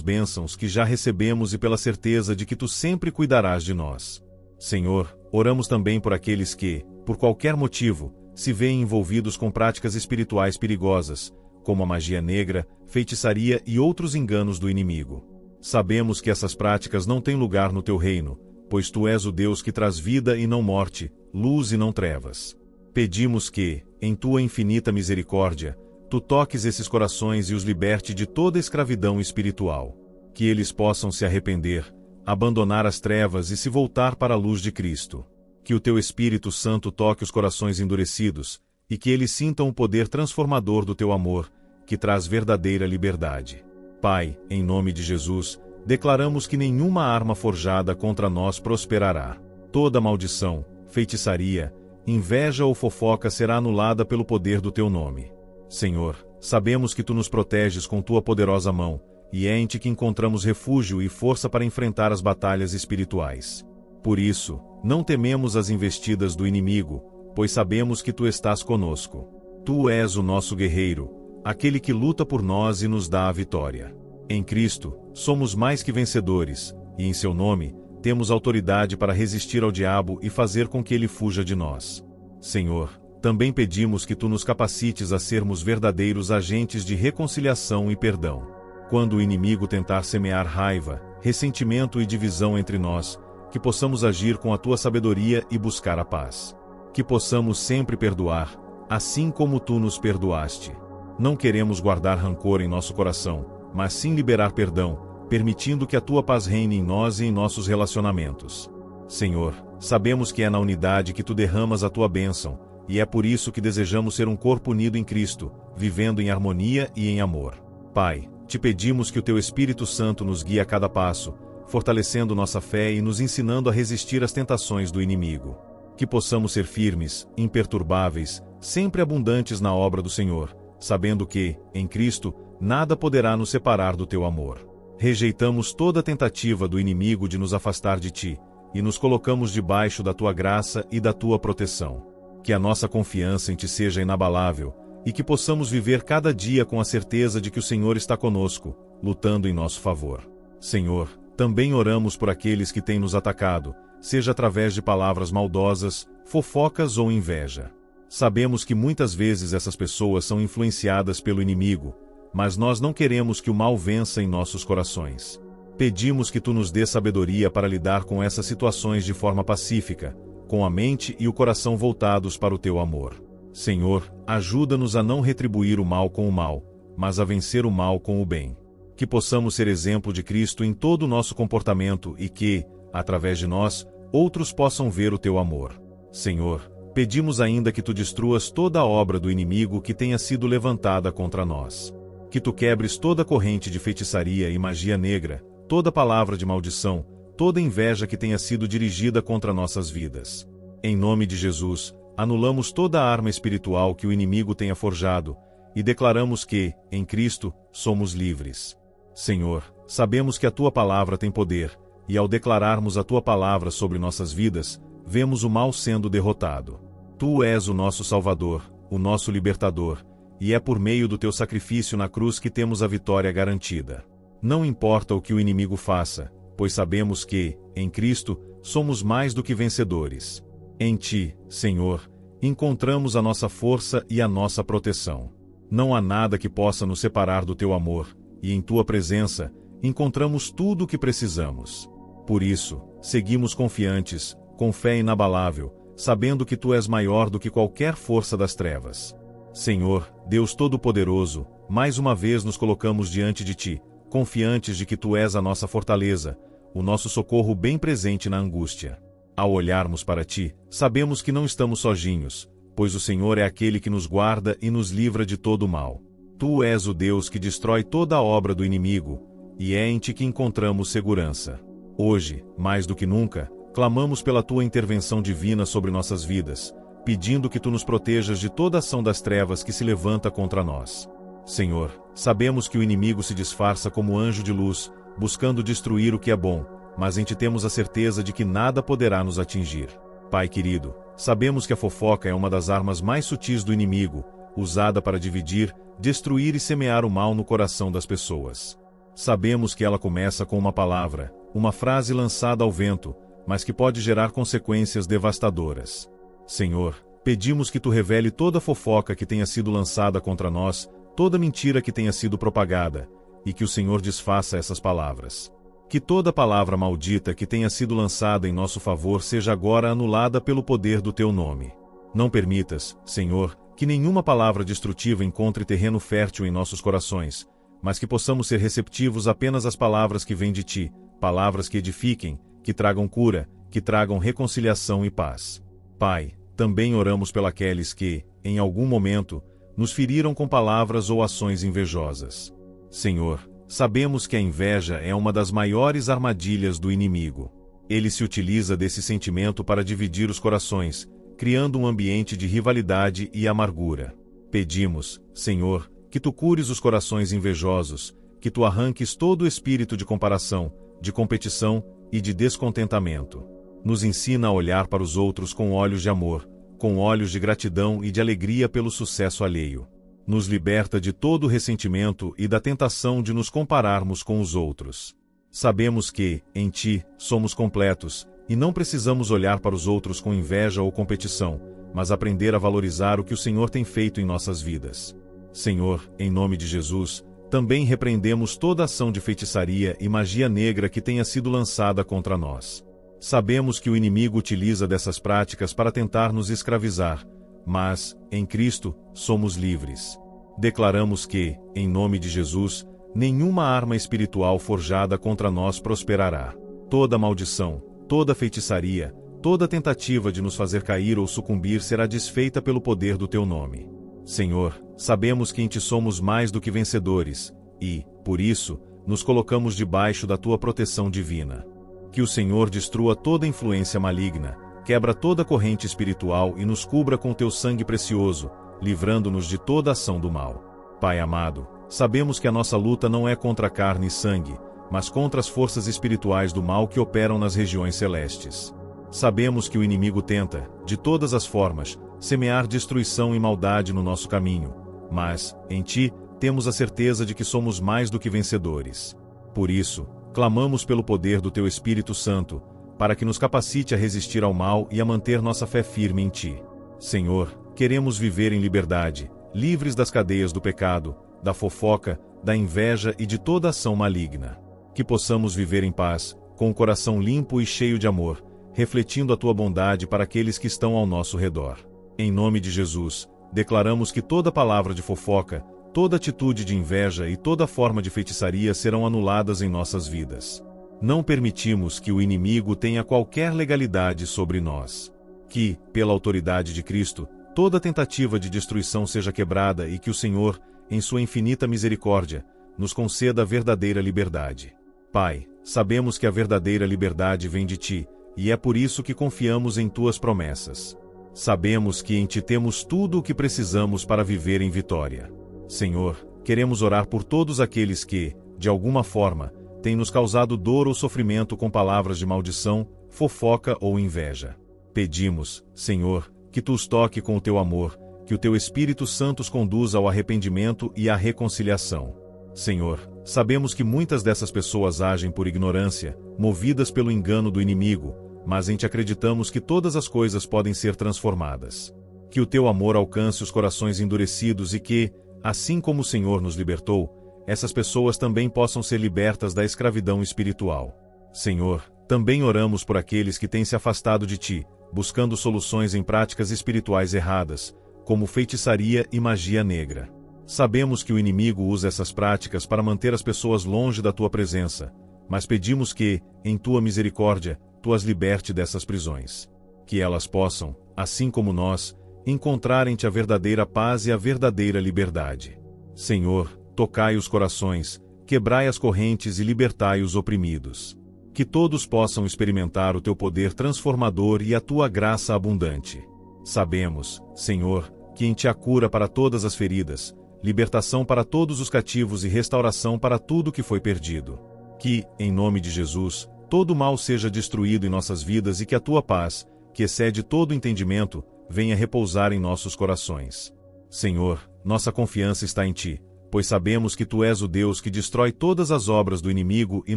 bênçãos que já recebemos e pela certeza de que tu sempre cuidarás de nós. Senhor, oramos também por aqueles que, por qualquer motivo, se veem envolvidos com práticas espirituais perigosas, como a magia negra, feitiçaria e outros enganos do inimigo. Sabemos que essas práticas não têm lugar no teu reino, pois tu és o Deus que traz vida e não morte, luz e não trevas. Pedimos que, em tua infinita misericórdia, tu toques esses corações e os liberte de toda escravidão espiritual. Que eles possam se arrepender, abandonar as trevas e se voltar para a luz de Cristo. Que o teu Espírito Santo toque os corações endurecidos, e que eles sintam o poder transformador do teu amor, que traz verdadeira liberdade. Pai, em nome de Jesus, declaramos que nenhuma arma forjada contra nós prosperará. Toda maldição, feitiçaria, inveja ou fofoca será anulada pelo poder do teu nome. Senhor, sabemos que tu nos proteges com tua poderosa mão, e é em ti que encontramos refúgio e força para enfrentar as batalhas espirituais. Por isso, não tememos as investidas do inimigo, pois sabemos que tu estás conosco. Tu és o nosso guerreiro, aquele que luta por nós e nos dá a vitória. Em Cristo, somos mais que vencedores, e em seu nome, temos autoridade para resistir ao diabo e fazer com que ele fuja de nós. Senhor, também pedimos que tu nos capacites a sermos verdadeiros agentes de reconciliação e perdão. Quando o inimigo tentar semear raiva, ressentimento e divisão entre nós, que possamos agir com a tua sabedoria e buscar a paz. Que possamos sempre perdoar, assim como tu nos perdoaste. Não queremos guardar rancor em nosso coração, mas sim liberar perdão, permitindo que a tua paz reine em nós e em nossos relacionamentos. Senhor, sabemos que é na unidade que tu derramas a tua bênção, e é por isso que desejamos ser um corpo unido em Cristo, vivendo em harmonia e em amor. Pai, Te pedimos que o Teu Espírito Santo nos guie a cada passo, fortalecendo nossa fé e nos ensinando a resistir às tentações do inimigo. Que possamos ser firmes, imperturbáveis, sempre abundantes na obra do Senhor, sabendo que, em Cristo, nada poderá nos separar do Teu amor. Rejeitamos toda tentativa do inimigo de nos afastar de Ti, e nos colocamos debaixo da Tua graça e da Tua proteção. Que a nossa confiança em Ti seja inabalável, e que possamos viver cada dia com a certeza de que o Senhor está conosco, lutando em nosso favor. Senhor, também oramos por aqueles que têm nos atacado, seja através de palavras maldosas, fofocas ou inveja. Sabemos que muitas vezes essas pessoas são influenciadas pelo inimigo, mas nós não queremos que o mal vença em nossos corações. Pedimos que Tu nos dê sabedoria para lidar com essas situações de forma pacífica, com a mente e o coração voltados para o Teu amor. Senhor, ajuda-nos a não retribuir o mal com o mal, mas a vencer o mal com o bem. Que possamos ser exemplo de Cristo em todo o nosso comportamento e que, através de nós, outros possam ver o Teu amor. Senhor, pedimos ainda que Tu destruas toda a obra do inimigo que tenha sido levantada contra nós. Que Tu quebres toda corrente de feitiçaria e magia negra, toda palavra de maldição, toda inveja que tenha sido dirigida contra nossas vidas. Em nome de Jesus, anulamos toda a arma espiritual que o inimigo tenha forjado, e declaramos que, em Cristo, somos livres. Senhor, sabemos que a Tua palavra tem poder, e ao declararmos a Tua palavra sobre nossas vidas, vemos o mal sendo derrotado. Tu és o nosso Salvador, o nosso Libertador, e é por meio do Teu sacrifício na cruz que temos a vitória garantida. Não importa o que o inimigo faça, pois sabemos que, em Cristo, somos mais do que vencedores. Em Ti, Senhor, encontramos a nossa força e a nossa proteção. Não há nada que possa nos separar do Teu amor, e em Tua presença, encontramos tudo o que precisamos. Por isso, seguimos confiantes, com fé inabalável, sabendo que Tu és maior do que qualquer força das trevas. Senhor, Deus Todo-Poderoso, mais uma vez nos colocamos diante de Ti, confiantes de que Tu és a nossa fortaleza, o nosso socorro bem presente na angústia. Ao olharmos para Ti, sabemos que não estamos sozinhos, pois o Senhor é aquele que nos guarda e nos livra de todo o mal. Tu és o Deus que destrói toda a obra do inimigo, e é em Ti que encontramos segurança. Hoje, mais do que nunca, clamamos pela Tua intervenção divina sobre nossas vidas, pedindo que Tu nos protejas de toda ação das trevas que se levanta contra nós. Senhor, sabemos que o inimigo se disfarça como anjo de luz, buscando destruir o que é bom, mas em Ti temos a certeza de que nada poderá nos atingir. Pai querido, sabemos que a fofoca é uma das armas mais sutis do inimigo, usada para dividir, destruir e semear o mal no coração das pessoas. Sabemos que ela começa com uma palavra, uma frase lançada ao vento, mas que pode gerar consequências devastadoras. Senhor, pedimos que Tu revele toda fofoca que tenha sido lançada contra nós, toda mentira que tenha sido propagada, e que o Senhor desfaça essas palavras. Que toda palavra maldita que tenha sido lançada em nosso favor seja agora anulada pelo poder do Teu nome. Não permitas, Senhor, que nenhuma palavra destrutiva encontre terreno fértil em nossos corações, mas que possamos ser receptivos apenas às palavras que vêm de Ti, palavras que edifiquem, que tragam cura, que tragam reconciliação e paz. Pai, também oramos pelos que, em algum momento, nos feriram com palavras ou ações invejosas. Senhor, sabemos que a inveja é uma das maiores armadilhas do inimigo. Ele se utiliza desse sentimento para dividir os corações, criando um ambiente de rivalidade e amargura. Pedimos, Senhor, que Tu cures os corações invejosos, que Tu arranques todo o espírito de comparação, de competição e de descontentamento. Nos ensina a olhar para os outros com olhos de amor, com olhos de gratidão e de alegria pelo sucesso alheio. Nos liberta de todo o ressentimento e da tentação de nos compararmos com os outros. Sabemos que, em Ti, somos completos, e não precisamos olhar para os outros com inveja ou competição, mas aprender a valorizar o que o Senhor tem feito em nossas vidas. Senhor, em nome de Jesus, também repreendemos toda ação de feitiçaria e magia negra que tenha sido lançada contra nós. Sabemos que o inimigo utiliza dessas práticas para tentar nos escravizar, mas, em Cristo, somos livres. Declaramos que, em nome de Jesus, nenhuma arma espiritual forjada contra nós prosperará. Toda maldição, toda feitiçaria, toda tentativa de nos fazer cair ou sucumbir será desfeita pelo poder do Teu nome. Senhor, sabemos que em Ti somos mais do que vencedores, e, por isso, nos colocamos debaixo da tua proteção divina. Que o Senhor destrua toda influência maligna, quebra toda corrente espiritual e nos cubra com teu sangue precioso, livrando-nos de toda ação do mal. Pai amado, sabemos que a nossa luta não é contra carne e sangue, mas contra as forças espirituais do mal que operam nas regiões celestes. Sabemos que o inimigo tenta, de todas as formas, semear destruição e maldade no nosso caminho, mas, em ti, temos a certeza de que somos mais do que vencedores. Por isso, clamamos pelo poder do teu Espírito Santo, para que nos capacite a resistir ao mal e a manter nossa fé firme em ti. Senhor, queremos viver em liberdade, livres das cadeias do pecado, da fofoca, da inveja e de toda ação maligna. Que possamos viver em paz, com o coração limpo e cheio de amor, refletindo a tua bondade para aqueles que estão ao nosso redor. Em nome de Jesus, declaramos que toda palavra de fofoca, toda atitude de inveja e toda forma de feitiçaria serão anuladas em nossas vidas. Não permitimos que o inimigo tenha qualquer legalidade sobre nós. Que, pela autoridade de Cristo, toda tentativa de destruição seja quebrada e que o Senhor, em sua infinita misericórdia, nos conceda a verdadeira liberdade. Pai, sabemos que a verdadeira liberdade vem de ti, e é por isso que confiamos em tuas promessas. Sabemos que em ti temos tudo o que precisamos para viver em vitória. Senhor, queremos orar por todos aqueles que, de alguma forma, têm nos causado dor ou sofrimento com palavras de maldição, fofoca ou inveja. Pedimos, Senhor, que tu os toque com o teu amor, que o teu Espírito Santo os conduza ao arrependimento e à reconciliação. Senhor, sabemos que muitas dessas pessoas agem por ignorância, movidas pelo engano do inimigo, mas em ti acreditamos que todas as coisas podem ser transformadas. Que o teu amor alcance os corações endurecidos e que, assim como o Senhor nos libertou, essas pessoas também possam ser libertas da escravidão espiritual. Senhor, também oramos por aqueles que têm se afastado de ti, buscando soluções em práticas espirituais erradas, como feitiçaria e magia negra. Sabemos que o inimigo usa essas práticas para manter as pessoas longe da tua presença, mas pedimos que, em tua misericórdia, tu as liberte dessas prisões. Que elas possam, assim como nós, encontrar em ti a verdadeira paz e a verdadeira liberdade. Senhor, tocai os corações, quebrai as correntes e libertai os oprimidos. Que todos possam experimentar o teu poder transformador e a tua graça abundante. Sabemos, Senhor, que em ti há cura para todas as feridas, libertação para todos os cativos e restauração para tudo que foi perdido. Que, em nome de Jesus, todo mal seja destruído em nossas vidas e que a tua paz, que excede todo entendimento, venha repousar em nossos corações. Senhor, nossa confiança está em ti, pois sabemos que tu és o Deus que destrói todas as obras do inimigo e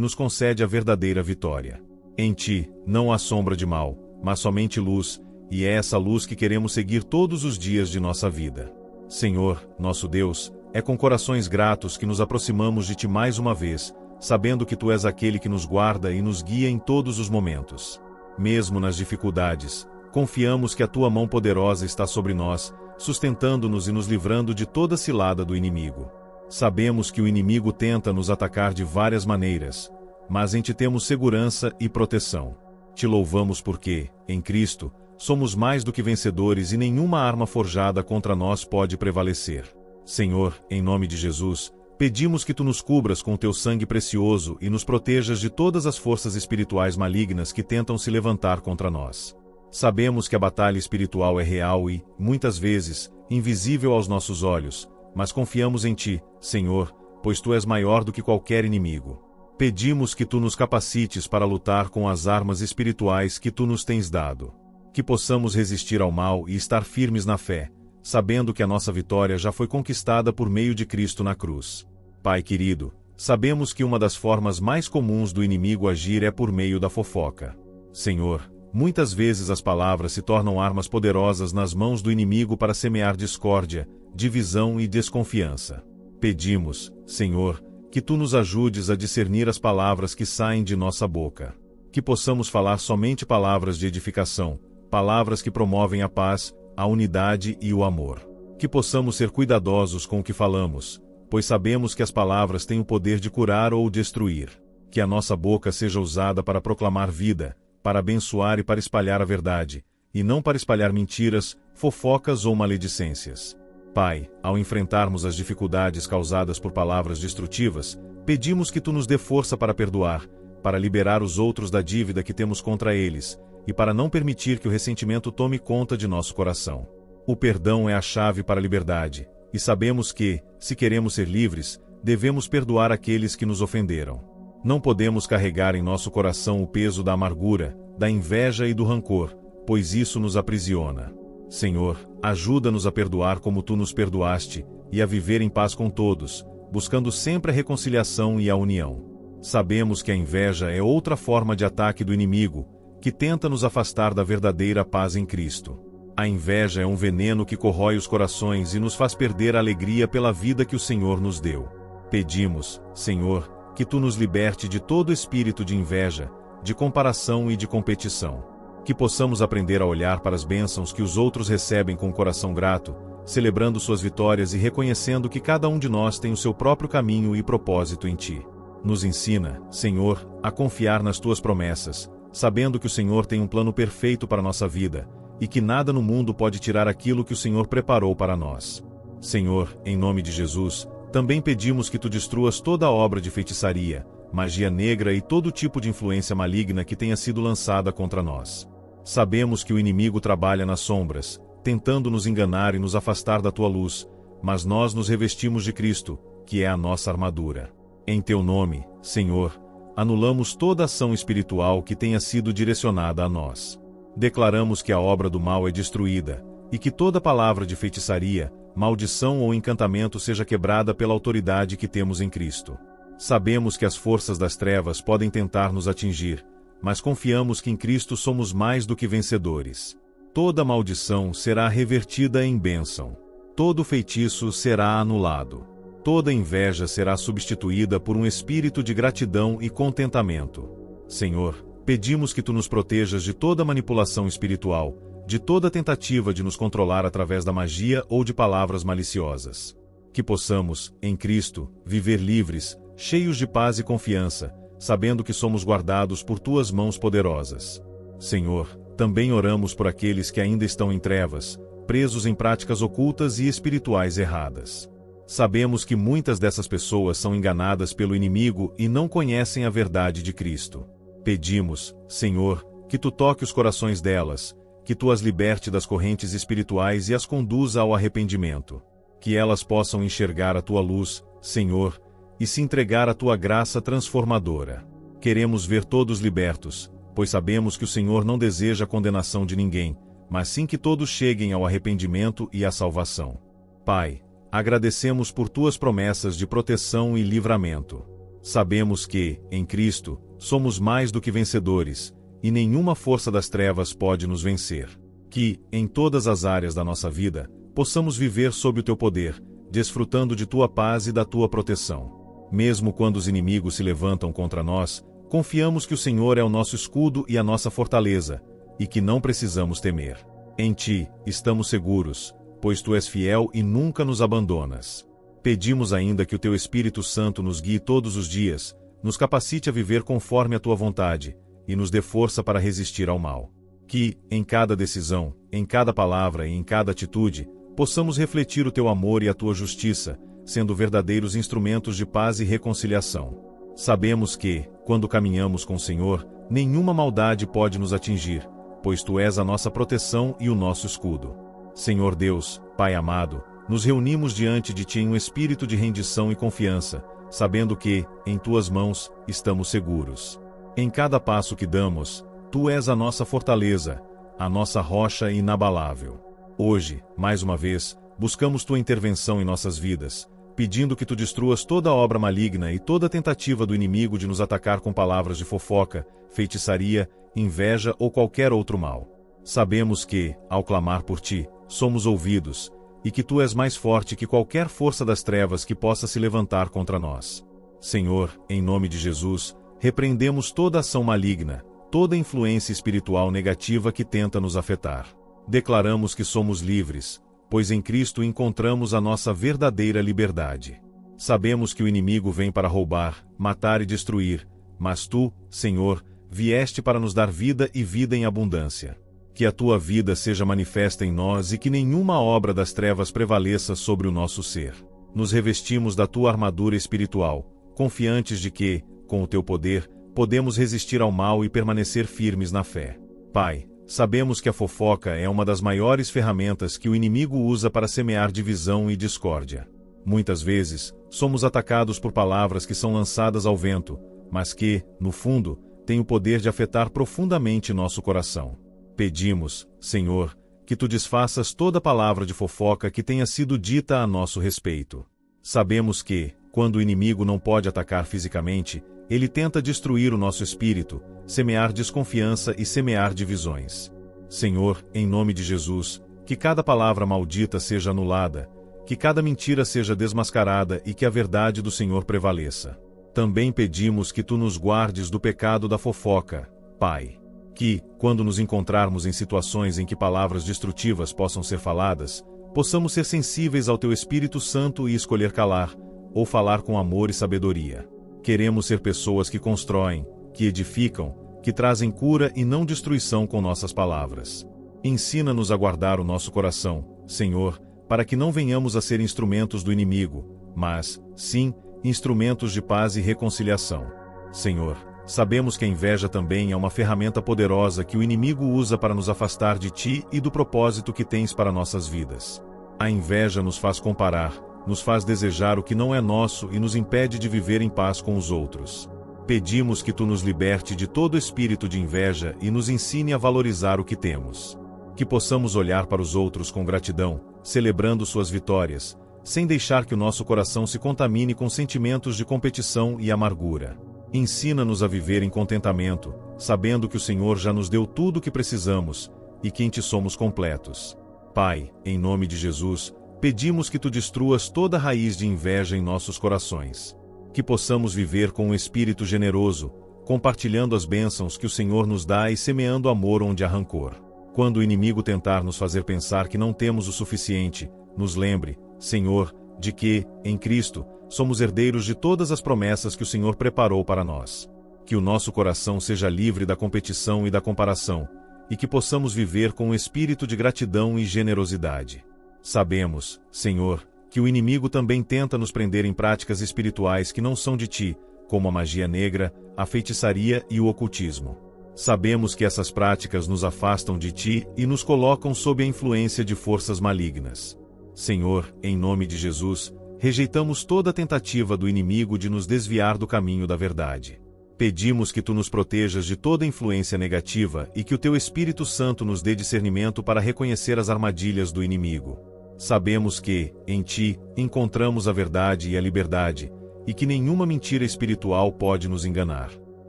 nos concede a verdadeira vitória. Em ti, não há sombra de mal, mas somente luz, e é essa luz que queremos seguir todos os dias de nossa vida. Senhor, nosso Deus, é com corações gratos que nos aproximamos de ti mais uma vez, sabendo que tu és aquele que nos guarda e nos guia em todos os momentos. Mesmo nas dificuldades, confiamos que a tua mão poderosa está sobre nós, sustentando-nos e nos livrando de toda cilada do inimigo. Sabemos que o inimigo tenta nos atacar de várias maneiras, mas em ti temos segurança e proteção. Te louvamos porque, em Cristo, somos mais do que vencedores e nenhuma arma forjada contra nós pode prevalecer. Senhor, em nome de Jesus, pedimos que tu nos cubras com o teu sangue precioso e nos protejas de todas as forças espirituais malignas que tentam se levantar contra nós. Sabemos que a batalha espiritual é real e, muitas vezes, invisível aos nossos olhos, mas confiamos em ti, Senhor, pois tu és maior do que qualquer inimigo. Pedimos que tu nos capacites para lutar com as armas espirituais que tu nos tens dado. Que possamos resistir ao mal e estar firmes na fé, sabendo que a nossa vitória já foi conquistada por meio de Cristo na cruz. Pai querido, sabemos que uma das formas mais comuns do inimigo agir é por meio da fofoca. Senhor, muitas vezes as palavras se tornam armas poderosas nas mãos do inimigo para semear discórdia, divisão e desconfiança. Pedimos, Senhor, que tu nos ajudes a discernir as palavras que saem de nossa boca. Que possamos falar somente palavras de edificação, palavras que promovem a paz, a unidade e o amor. Que possamos ser cuidadosos com o que falamos, pois sabemos que as palavras têm o poder de curar ou destruir. Que a nossa boca seja usada para proclamar vida, para abençoar e para espalhar a verdade, e não para espalhar mentiras, fofocas ou maledicências. Pai, ao enfrentarmos as dificuldades causadas por palavras destrutivas, pedimos que Tu nos dê força para perdoar, para liberar os outros da dívida que temos contra eles, e para não permitir que o ressentimento tome conta de nosso coração. O perdão é a chave para a liberdade, e sabemos que, se queremos ser livres, devemos perdoar aqueles que nos ofenderam. Não podemos carregar em nosso coração o peso da amargura, da inveja e do rancor, pois isso nos aprisiona. Senhor, ajuda-nos a perdoar como Tu nos perdoaste, e a viver em paz com todos, buscando sempre a reconciliação e a união. Sabemos que a inveja é outra forma de ataque do inimigo, que tenta nos afastar da verdadeira paz em Cristo. A inveja é um veneno que corrói os corações e nos faz perder a alegria pela vida que o Senhor nos deu. Pedimos, Senhor, que Tu nos liberte de todo espírito de inveja, de comparação e de competição. Que possamos aprender a olhar para as bênçãos que os outros recebem com o coração grato, celebrando suas vitórias e reconhecendo que cada um de nós tem o seu próprio caminho e propósito em Ti. Nos ensina, Senhor, a confiar nas Tuas promessas, sabendo que o Senhor tem um plano perfeito para a nossa vida, e que nada no mundo pode tirar aquilo que o Senhor preparou para nós. Senhor, em nome de Jesus, também pedimos que Tu destruas toda obra de feitiçaria, magia negra e todo tipo de influência maligna que tenha sido lançada contra nós. Sabemos que o inimigo trabalha nas sombras, tentando nos enganar e nos afastar da Tua luz, mas nós nos revestimos de Cristo, que é a nossa armadura. Em Teu nome, Senhor, anulamos toda ação espiritual que tenha sido direcionada a nós. Declaramos que a obra do mal é destruída, e que toda palavra de feitiçaria, maldição ou encantamento seja quebrada pela autoridade que temos em Cristo. Sabemos que as forças das trevas podem tentar nos atingir, mas confiamos que em Cristo somos mais do que vencedores. Toda maldição será revertida em bênção. Todo feitiço será anulado. Toda inveja será substituída por um espírito de gratidão e contentamento. Senhor, pedimos que Tu nos protejas de toda manipulação espiritual, de toda tentativa de nos controlar através da magia ou de palavras maliciosas. Que possamos, em Cristo, viver livres, cheios de paz e confiança, sabendo que somos guardados por Tuas mãos poderosas. Senhor, também oramos por aqueles que ainda estão em trevas, presos em práticas ocultas e espirituais erradas. Sabemos que muitas dessas pessoas são enganadas pelo inimigo e não conhecem a verdade de Cristo. Pedimos, Senhor, que Tu toque os corações delas, que Tu as liberte das correntes espirituais e as conduza ao arrependimento. Que elas possam enxergar a Tua luz, Senhor, e se entregar à Tua graça transformadora. Queremos ver todos libertos, pois sabemos que o Senhor não deseja a condenação de ninguém, mas sim que todos cheguem ao arrependimento e à salvação. Pai, agradecemos por Tuas promessas de proteção e livramento. Sabemos que, em Cristo, somos mais do que vencedores, e nenhuma força das trevas pode nos vencer. Que, em todas as áreas da nossa vida, possamos viver sob o Teu poder, desfrutando de Tua paz e da Tua proteção. Mesmo quando os inimigos se levantam contra nós, confiamos que o Senhor é o nosso escudo e a nossa fortaleza, e que não precisamos temer. Em Ti, estamos seguros, pois Tu és fiel e nunca nos abandonas. Pedimos ainda que o Teu Espírito Santo nos guie todos os dias, nos capacite a viver conforme a Tua vontade, e nos dê força para resistir ao mal. Que, em cada decisão, em cada palavra e em cada atitude, possamos refletir o Teu amor e a Tua justiça, sendo verdadeiros instrumentos de paz e reconciliação. Sabemos que, quando caminhamos com o Senhor, nenhuma maldade pode nos atingir, pois Tu és a nossa proteção e o nosso escudo. Senhor Deus, Pai amado, nos reunimos diante de Ti em um espírito de rendição e confiança, sabendo que, em Tuas mãos, estamos seguros. Em cada passo que damos, Tu és a nossa fortaleza, a nossa rocha inabalável. Hoje, mais uma vez, buscamos Tua intervenção em nossas vidas, pedindo que Tu destruas toda obra maligna e toda tentativa do inimigo de nos atacar com palavras de fofoca, feitiçaria, inveja ou qualquer outro mal. Sabemos que, ao clamar por Ti, somos ouvidos, e que Tu és mais forte que qualquer força das trevas que possa se levantar contra nós. Senhor, em nome de Jesus, repreendemos toda ação maligna, toda influência espiritual negativa que tenta nos afetar. Declaramos que somos livres, pois em Cristo encontramos a nossa verdadeira liberdade. Sabemos que o inimigo vem para roubar, matar e destruir, mas Tu, Senhor, vieste para nos dar vida e vida em abundância. Que a tua vida seja manifesta em nós e que nenhuma obra das trevas prevaleça sobre o nosso ser. Nos revestimos da tua armadura espiritual, confiantes de que, com o teu poder, podemos resistir ao mal e permanecer firmes na fé. Pai, sabemos que a fofoca é uma das maiores ferramentas que o inimigo usa para semear divisão e discórdia. Muitas vezes, somos atacados por palavras que são lançadas ao vento, mas que, no fundo, têm o poder de afetar profundamente nosso coração. Pedimos, Senhor, que tu desfaças toda palavra de fofoca que tenha sido dita a nosso respeito. Sabemos que, quando o inimigo não pode atacar fisicamente, ele tenta destruir o nosso espírito, semear desconfiança e semear divisões. Senhor, em nome de Jesus, que cada palavra maldita seja anulada, que cada mentira seja desmascarada e que a verdade do Senhor prevaleça. Também pedimos que tu nos guardes do pecado da fofoca, Pai. Que, quando nos encontrarmos em situações em que palavras destrutivas possam ser faladas, possamos ser sensíveis ao teu Espírito Santo e escolher calar, ou falar com amor e sabedoria. Queremos ser pessoas que constroem, que edificam, que trazem cura e não destruição com nossas palavras. Ensina-nos a guardar o nosso coração, Senhor, para que não venhamos a ser instrumentos do inimigo, mas, sim, instrumentos de paz e reconciliação. Senhor, sabemos que a inveja também é uma ferramenta poderosa que o inimigo usa para nos afastar de ti e do propósito que tens para nossas vidas. A inveja nos faz comparar, nos faz desejar o que não é nosso e nos impede de viver em paz com os outros. Pedimos que tu nos liberte de todo espírito de inveja e nos ensine a valorizar o que temos. Que possamos olhar para os outros com gratidão, celebrando suas vitórias, sem deixar que o nosso coração se contamine com sentimentos de competição e amargura. Ensina-nos a viver em contentamento, sabendo que o Senhor já nos deu tudo o que precisamos e que em ti somos completos. Pai, em nome de Jesus, pedimos que tu destruas toda raiz de inveja em nossos corações. Que possamos viver com um espírito generoso, compartilhando as bênçãos que o Senhor nos dá e semeando amor onde há rancor. Quando o inimigo tentar nos fazer pensar que não temos o suficiente, nos lembre, Senhor, de que, em Cristo, somos herdeiros de todas as promessas que o Senhor preparou para nós. Que o nosso coração seja livre da competição e da comparação, e que possamos viver com um espírito de gratidão e generosidade. Sabemos, Senhor, que o inimigo também tenta nos prender em práticas espirituais que não são de ti, como a magia negra, a feitiçaria e o ocultismo. Sabemos que essas práticas nos afastam de ti e nos colocam sob a influência de forças malignas. Senhor, em nome de Jesus, rejeitamos toda tentativa do inimigo de nos desviar do caminho da verdade. Pedimos que tu nos protejas de toda influência negativa e que o teu Espírito Santo nos dê discernimento para reconhecer as armadilhas do inimigo. Sabemos que, em ti, encontramos a verdade e a liberdade, e que nenhuma mentira espiritual pode nos enganar.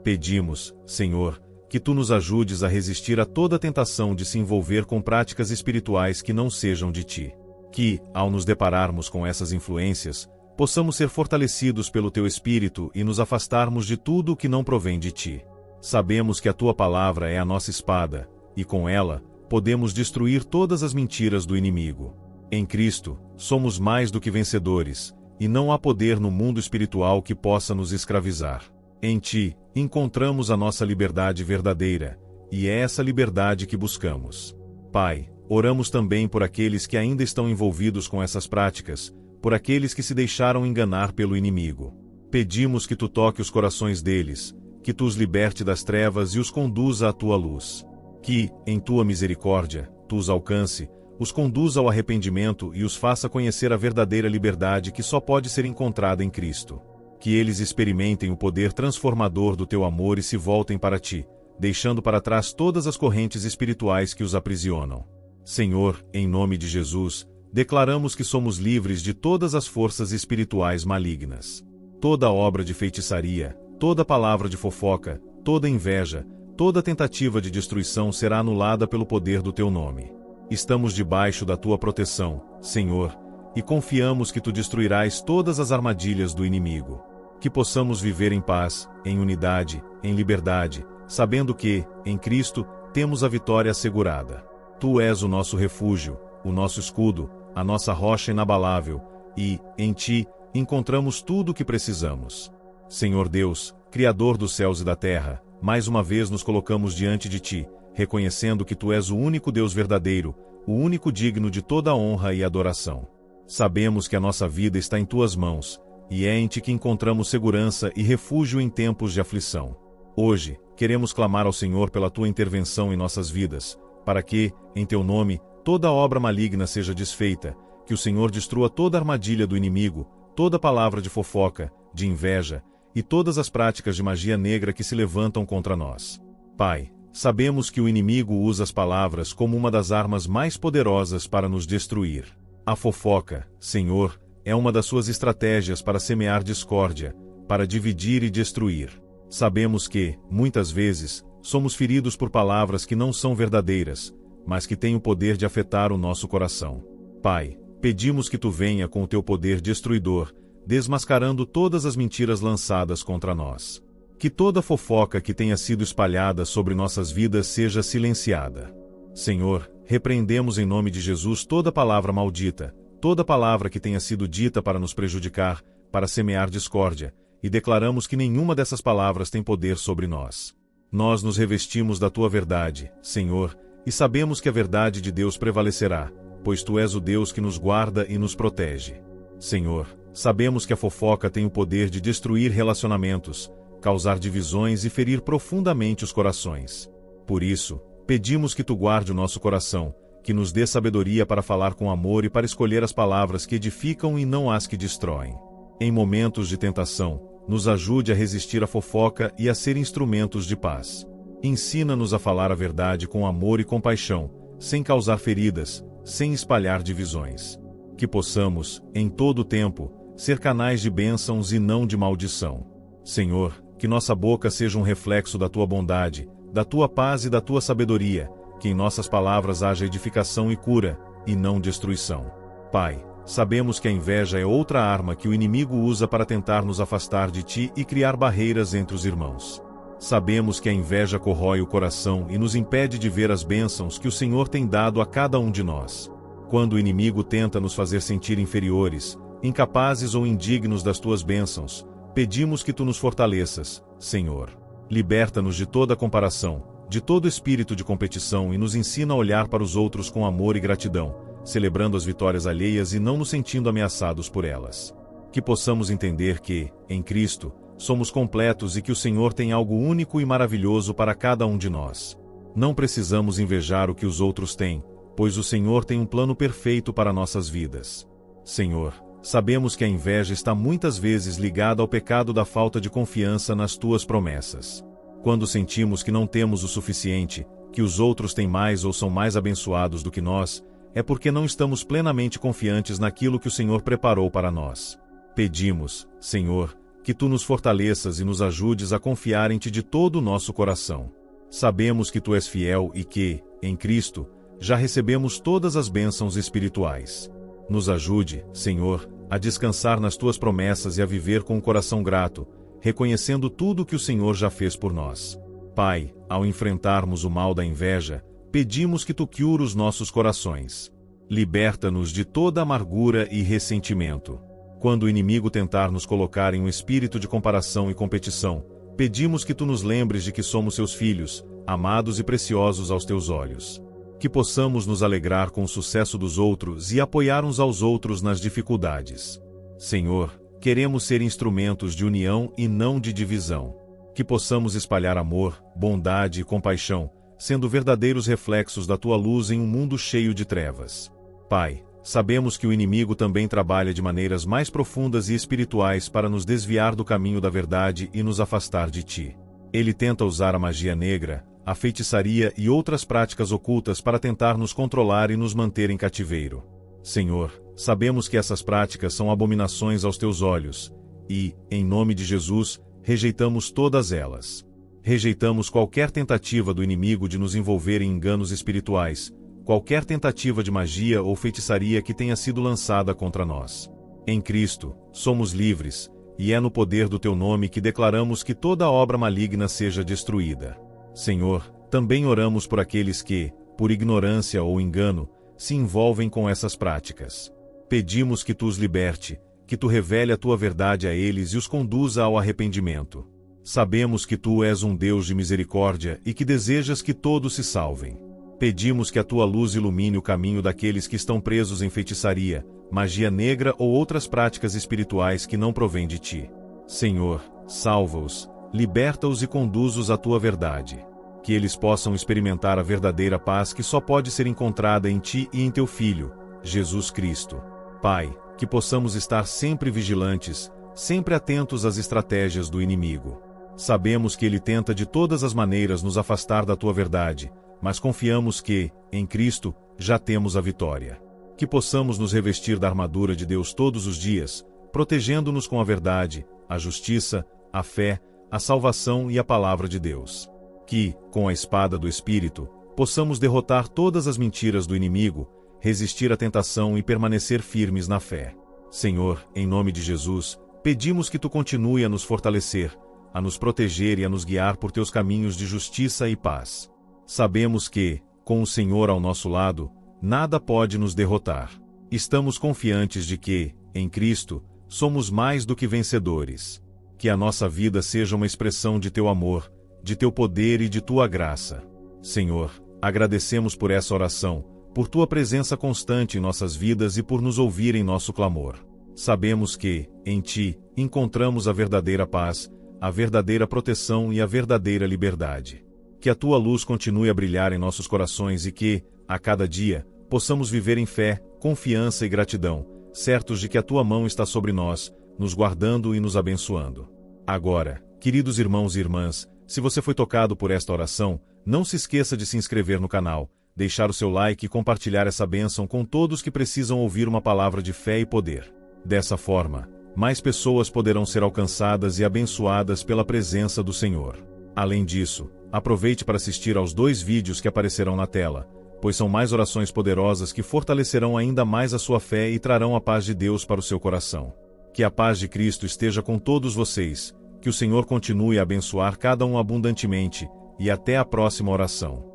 Pedimos, Senhor, que tu nos ajudes a resistir a toda tentação de se envolver com práticas espirituais que não sejam de ti. Que, ao nos depararmos com essas influências, possamos ser fortalecidos pelo teu Espírito e nos afastarmos de tudo o que não provém de ti. Sabemos que a tua palavra é a nossa espada, e com ela, podemos destruir todas as mentiras do inimigo. Em Cristo, somos mais do que vencedores, e não há poder no mundo espiritual que possa nos escravizar. Em ti, encontramos a nossa liberdade verdadeira, e é essa liberdade que buscamos. Pai, oramos também por aqueles que ainda estão envolvidos com essas práticas, por aqueles que se deixaram enganar pelo inimigo. Pedimos que tu toque os corações deles, que tu os liberte das trevas e os conduza à tua luz. Que, em tua misericórdia, tu os alcance, os conduza ao arrependimento e os faça conhecer a verdadeira liberdade que só pode ser encontrada em Cristo. Que eles experimentem o poder transformador do teu amor e se voltem para ti, deixando para trás todas as correntes espirituais que os aprisionam. Senhor, em nome de Jesus, declaramos que somos livres de todas as forças espirituais malignas. Toda obra de feitiçaria, toda palavra de fofoca, toda inveja, toda tentativa de destruição será anulada pelo poder do teu nome. Estamos debaixo da tua proteção, Senhor, e confiamos que tu destruirás todas as armadilhas do inimigo. Que possamos viver em paz, em unidade, em liberdade, sabendo que, em Cristo, temos a vitória assegurada. Tu és o nosso refúgio, o nosso escudo, a nossa rocha inabalável, e, em ti, encontramos tudo o que precisamos. Senhor Deus, Criador dos céus e da terra, mais uma vez nos colocamos diante de ti, reconhecendo que tu és o único Deus verdadeiro, o único digno de toda honra e adoração. Sabemos que a nossa vida está em tuas mãos, e é em ti que encontramos segurança e refúgio em tempos de aflição. Hoje, queremos clamar ao Senhor pela tua intervenção em nossas vidas, para que, em teu nome, toda obra maligna seja desfeita, que o Senhor destrua toda armadilha do inimigo, toda palavra de fofoca, de inveja, e todas as práticas de magia negra que se levantam contra nós. Pai, sabemos que o inimigo usa as palavras como uma das armas mais poderosas para nos destruir. A fofoca, Senhor, é uma das suas estratégias para semear discórdia, para dividir e destruir. Sabemos que, muitas vezes, somos feridos por palavras que não são verdadeiras, mas que têm o poder de afetar o nosso coração. Pai, pedimos que tu venha com o teu poder destruidor, desmascarando todas as mentiras lançadas contra nós. Que toda fofoca que tenha sido espalhada sobre nossas vidas seja silenciada. Senhor, repreendemos em nome de Jesus toda palavra maldita, toda palavra que tenha sido dita para nos prejudicar, para semear discórdia, e declaramos que nenhuma dessas palavras tem poder sobre nós. Nós nos revestimos da tua verdade, Senhor, e sabemos que a verdade de Deus prevalecerá, pois tu és o Deus que nos guarda e nos protege. Senhor, sabemos que a fofoca tem o poder de destruir relacionamentos, causar divisões e ferir profundamente os corações. Por isso, pedimos que tu guarde o nosso coração, que nos dê sabedoria para falar com amor e para escolher as palavras que edificam e não as que destroem. Em momentos de tentação, nos ajude a resistir à fofoca e a ser instrumentos de paz. Ensina-nos a falar a verdade com amor e compaixão, sem causar feridas, sem espalhar divisões. Que possamos, em todo o tempo, ser canais de bênçãos e não de maldição. Senhor, que nossa boca seja um reflexo da tua bondade, da tua paz e da tua sabedoria, que em nossas palavras haja edificação e cura, e não destruição. Pai, sabemos que a inveja é outra arma que o inimigo usa para tentar nos afastar de ti e criar barreiras entre os irmãos. Sabemos que a inveja corrói o coração e nos impede de ver as bênçãos que o Senhor tem dado a cada um de nós. Quando o inimigo tenta nos fazer sentir inferiores, incapazes ou indignos das tuas bênçãos, pedimos que tu nos fortaleças, Senhor. Liberta-nos de toda comparação, de todo espírito de competição e nos ensina a olhar para os outros com amor e gratidão, celebrando as vitórias alheias e não nos sentindo ameaçados por elas. Que possamos entender que, em Cristo, somos completos e que o Senhor tem algo único e maravilhoso para cada um de nós. Não precisamos invejar o que os outros têm, pois o Senhor tem um plano perfeito para nossas vidas. Senhor, sabemos que a inveja está muitas vezes ligada ao pecado da falta de confiança nas tuas promessas. Quando sentimos que não temos o suficiente, que os outros têm mais ou são mais abençoados do que nós, é porque não estamos plenamente confiantes naquilo que o Senhor preparou para nós. Pedimos, Senhor, que tu nos fortaleças e nos ajudes a confiar em ti de todo o nosso coração. Sabemos que tu és fiel e que, em Cristo, já recebemos todas as bênçãos espirituais. Nos ajude, Senhor, a descansar nas tuas promessas e a viver com um coração grato, reconhecendo tudo o que o Senhor já fez por nós. Pai, ao enfrentarmos o mal da inveja, pedimos que tu cure os nossos corações. Liberta-nos de toda amargura e ressentimento. Quando o inimigo tentar nos colocar em um espírito de comparação e competição, pedimos que tu nos lembres de que somos seus filhos, amados e preciosos aos teus olhos. Que possamos nos alegrar com o sucesso dos outros e apoiar uns aos outros nas dificuldades. Senhor, queremos ser instrumentos de união e não de divisão. Que possamos espalhar amor, bondade e compaixão, sendo verdadeiros reflexos da tua luz em um mundo cheio de trevas. Pai, sabemos que o inimigo também trabalha de maneiras mais profundas e espirituais para nos desviar do caminho da verdade e nos afastar de ti. Ele tenta usar a magia negra, a feitiçaria e outras práticas ocultas para tentar nos controlar e nos manter em cativeiro. Senhor, sabemos que essas práticas são abominações aos teus olhos, e, em nome de Jesus, rejeitamos todas elas. Rejeitamos qualquer tentativa do inimigo de nos envolver em enganos espirituais, qualquer tentativa de magia ou feitiçaria que tenha sido lançada contra nós. Em Cristo, somos livres, e é no poder do teu nome que declaramos que toda obra maligna seja destruída. Senhor, também oramos por aqueles que, por ignorância ou engano, se envolvem com essas práticas. Pedimos que tu os liberte, que tu revele a tua verdade a eles e os conduza ao arrependimento. Sabemos que tu és um Deus de misericórdia e que desejas que todos se salvem. Pedimos que a tua luz ilumine o caminho daqueles que estão presos em feitiçaria, magia negra ou outras práticas espirituais que não provêm de ti. Senhor, salva-os, liberta-os e conduz-os à tua verdade. Que eles possam experimentar a verdadeira paz que só pode ser encontrada em ti e em teu Filho, Jesus Cristo. Pai, que possamos estar sempre vigilantes, sempre atentos às estratégias do inimigo. Sabemos que ele tenta de todas as maneiras nos afastar da tua verdade, mas confiamos que, em Cristo, já temos a vitória. Que possamos nos revestir da armadura de Deus todos os dias, protegendo-nos com a verdade, a justiça, a fé, a salvação e a palavra de Deus. Que, com a espada do Espírito, possamos derrotar todas as mentiras do inimigo, resistir à tentação e permanecer firmes na fé. Senhor, em nome de Jesus, pedimos que tu continue a nos fortalecer, a nos proteger e a nos guiar por teus caminhos de justiça e paz. Sabemos que, com o Senhor ao nosso lado, nada pode nos derrotar. Estamos confiantes de que, em Cristo, somos mais do que vencedores. Que a nossa vida seja uma expressão de teu amor, de teu poder e de tua graça. Senhor, agradecemos por essa oração, por tua presença constante em nossas vidas e por nos ouvir em nosso clamor. Sabemos que, em ti, encontramos a verdadeira paz, a verdadeira proteção e a verdadeira liberdade. Que a tua luz continue a brilhar em nossos corações e que, a cada dia, possamos viver em fé, confiança e gratidão, certos de que a tua mão está sobre nós, nos guardando e nos abençoando. Agora, queridos irmãos e irmãs, se você foi tocado por esta oração, não se esqueça de se inscrever no canal, deixar o seu like e compartilhar essa bênção com todos que precisam ouvir uma palavra de fé e poder. Dessa forma, mais pessoas poderão ser alcançadas e abençoadas pela presença do Senhor. Além disso, aproveite para assistir aos 2 vídeos que aparecerão na tela, pois são mais orações poderosas que fortalecerão ainda mais a sua fé e trarão a paz de Deus para o seu coração. Que a paz de Cristo esteja com todos vocês, que o Senhor continue a abençoar cada um abundantemente, e até a próxima oração.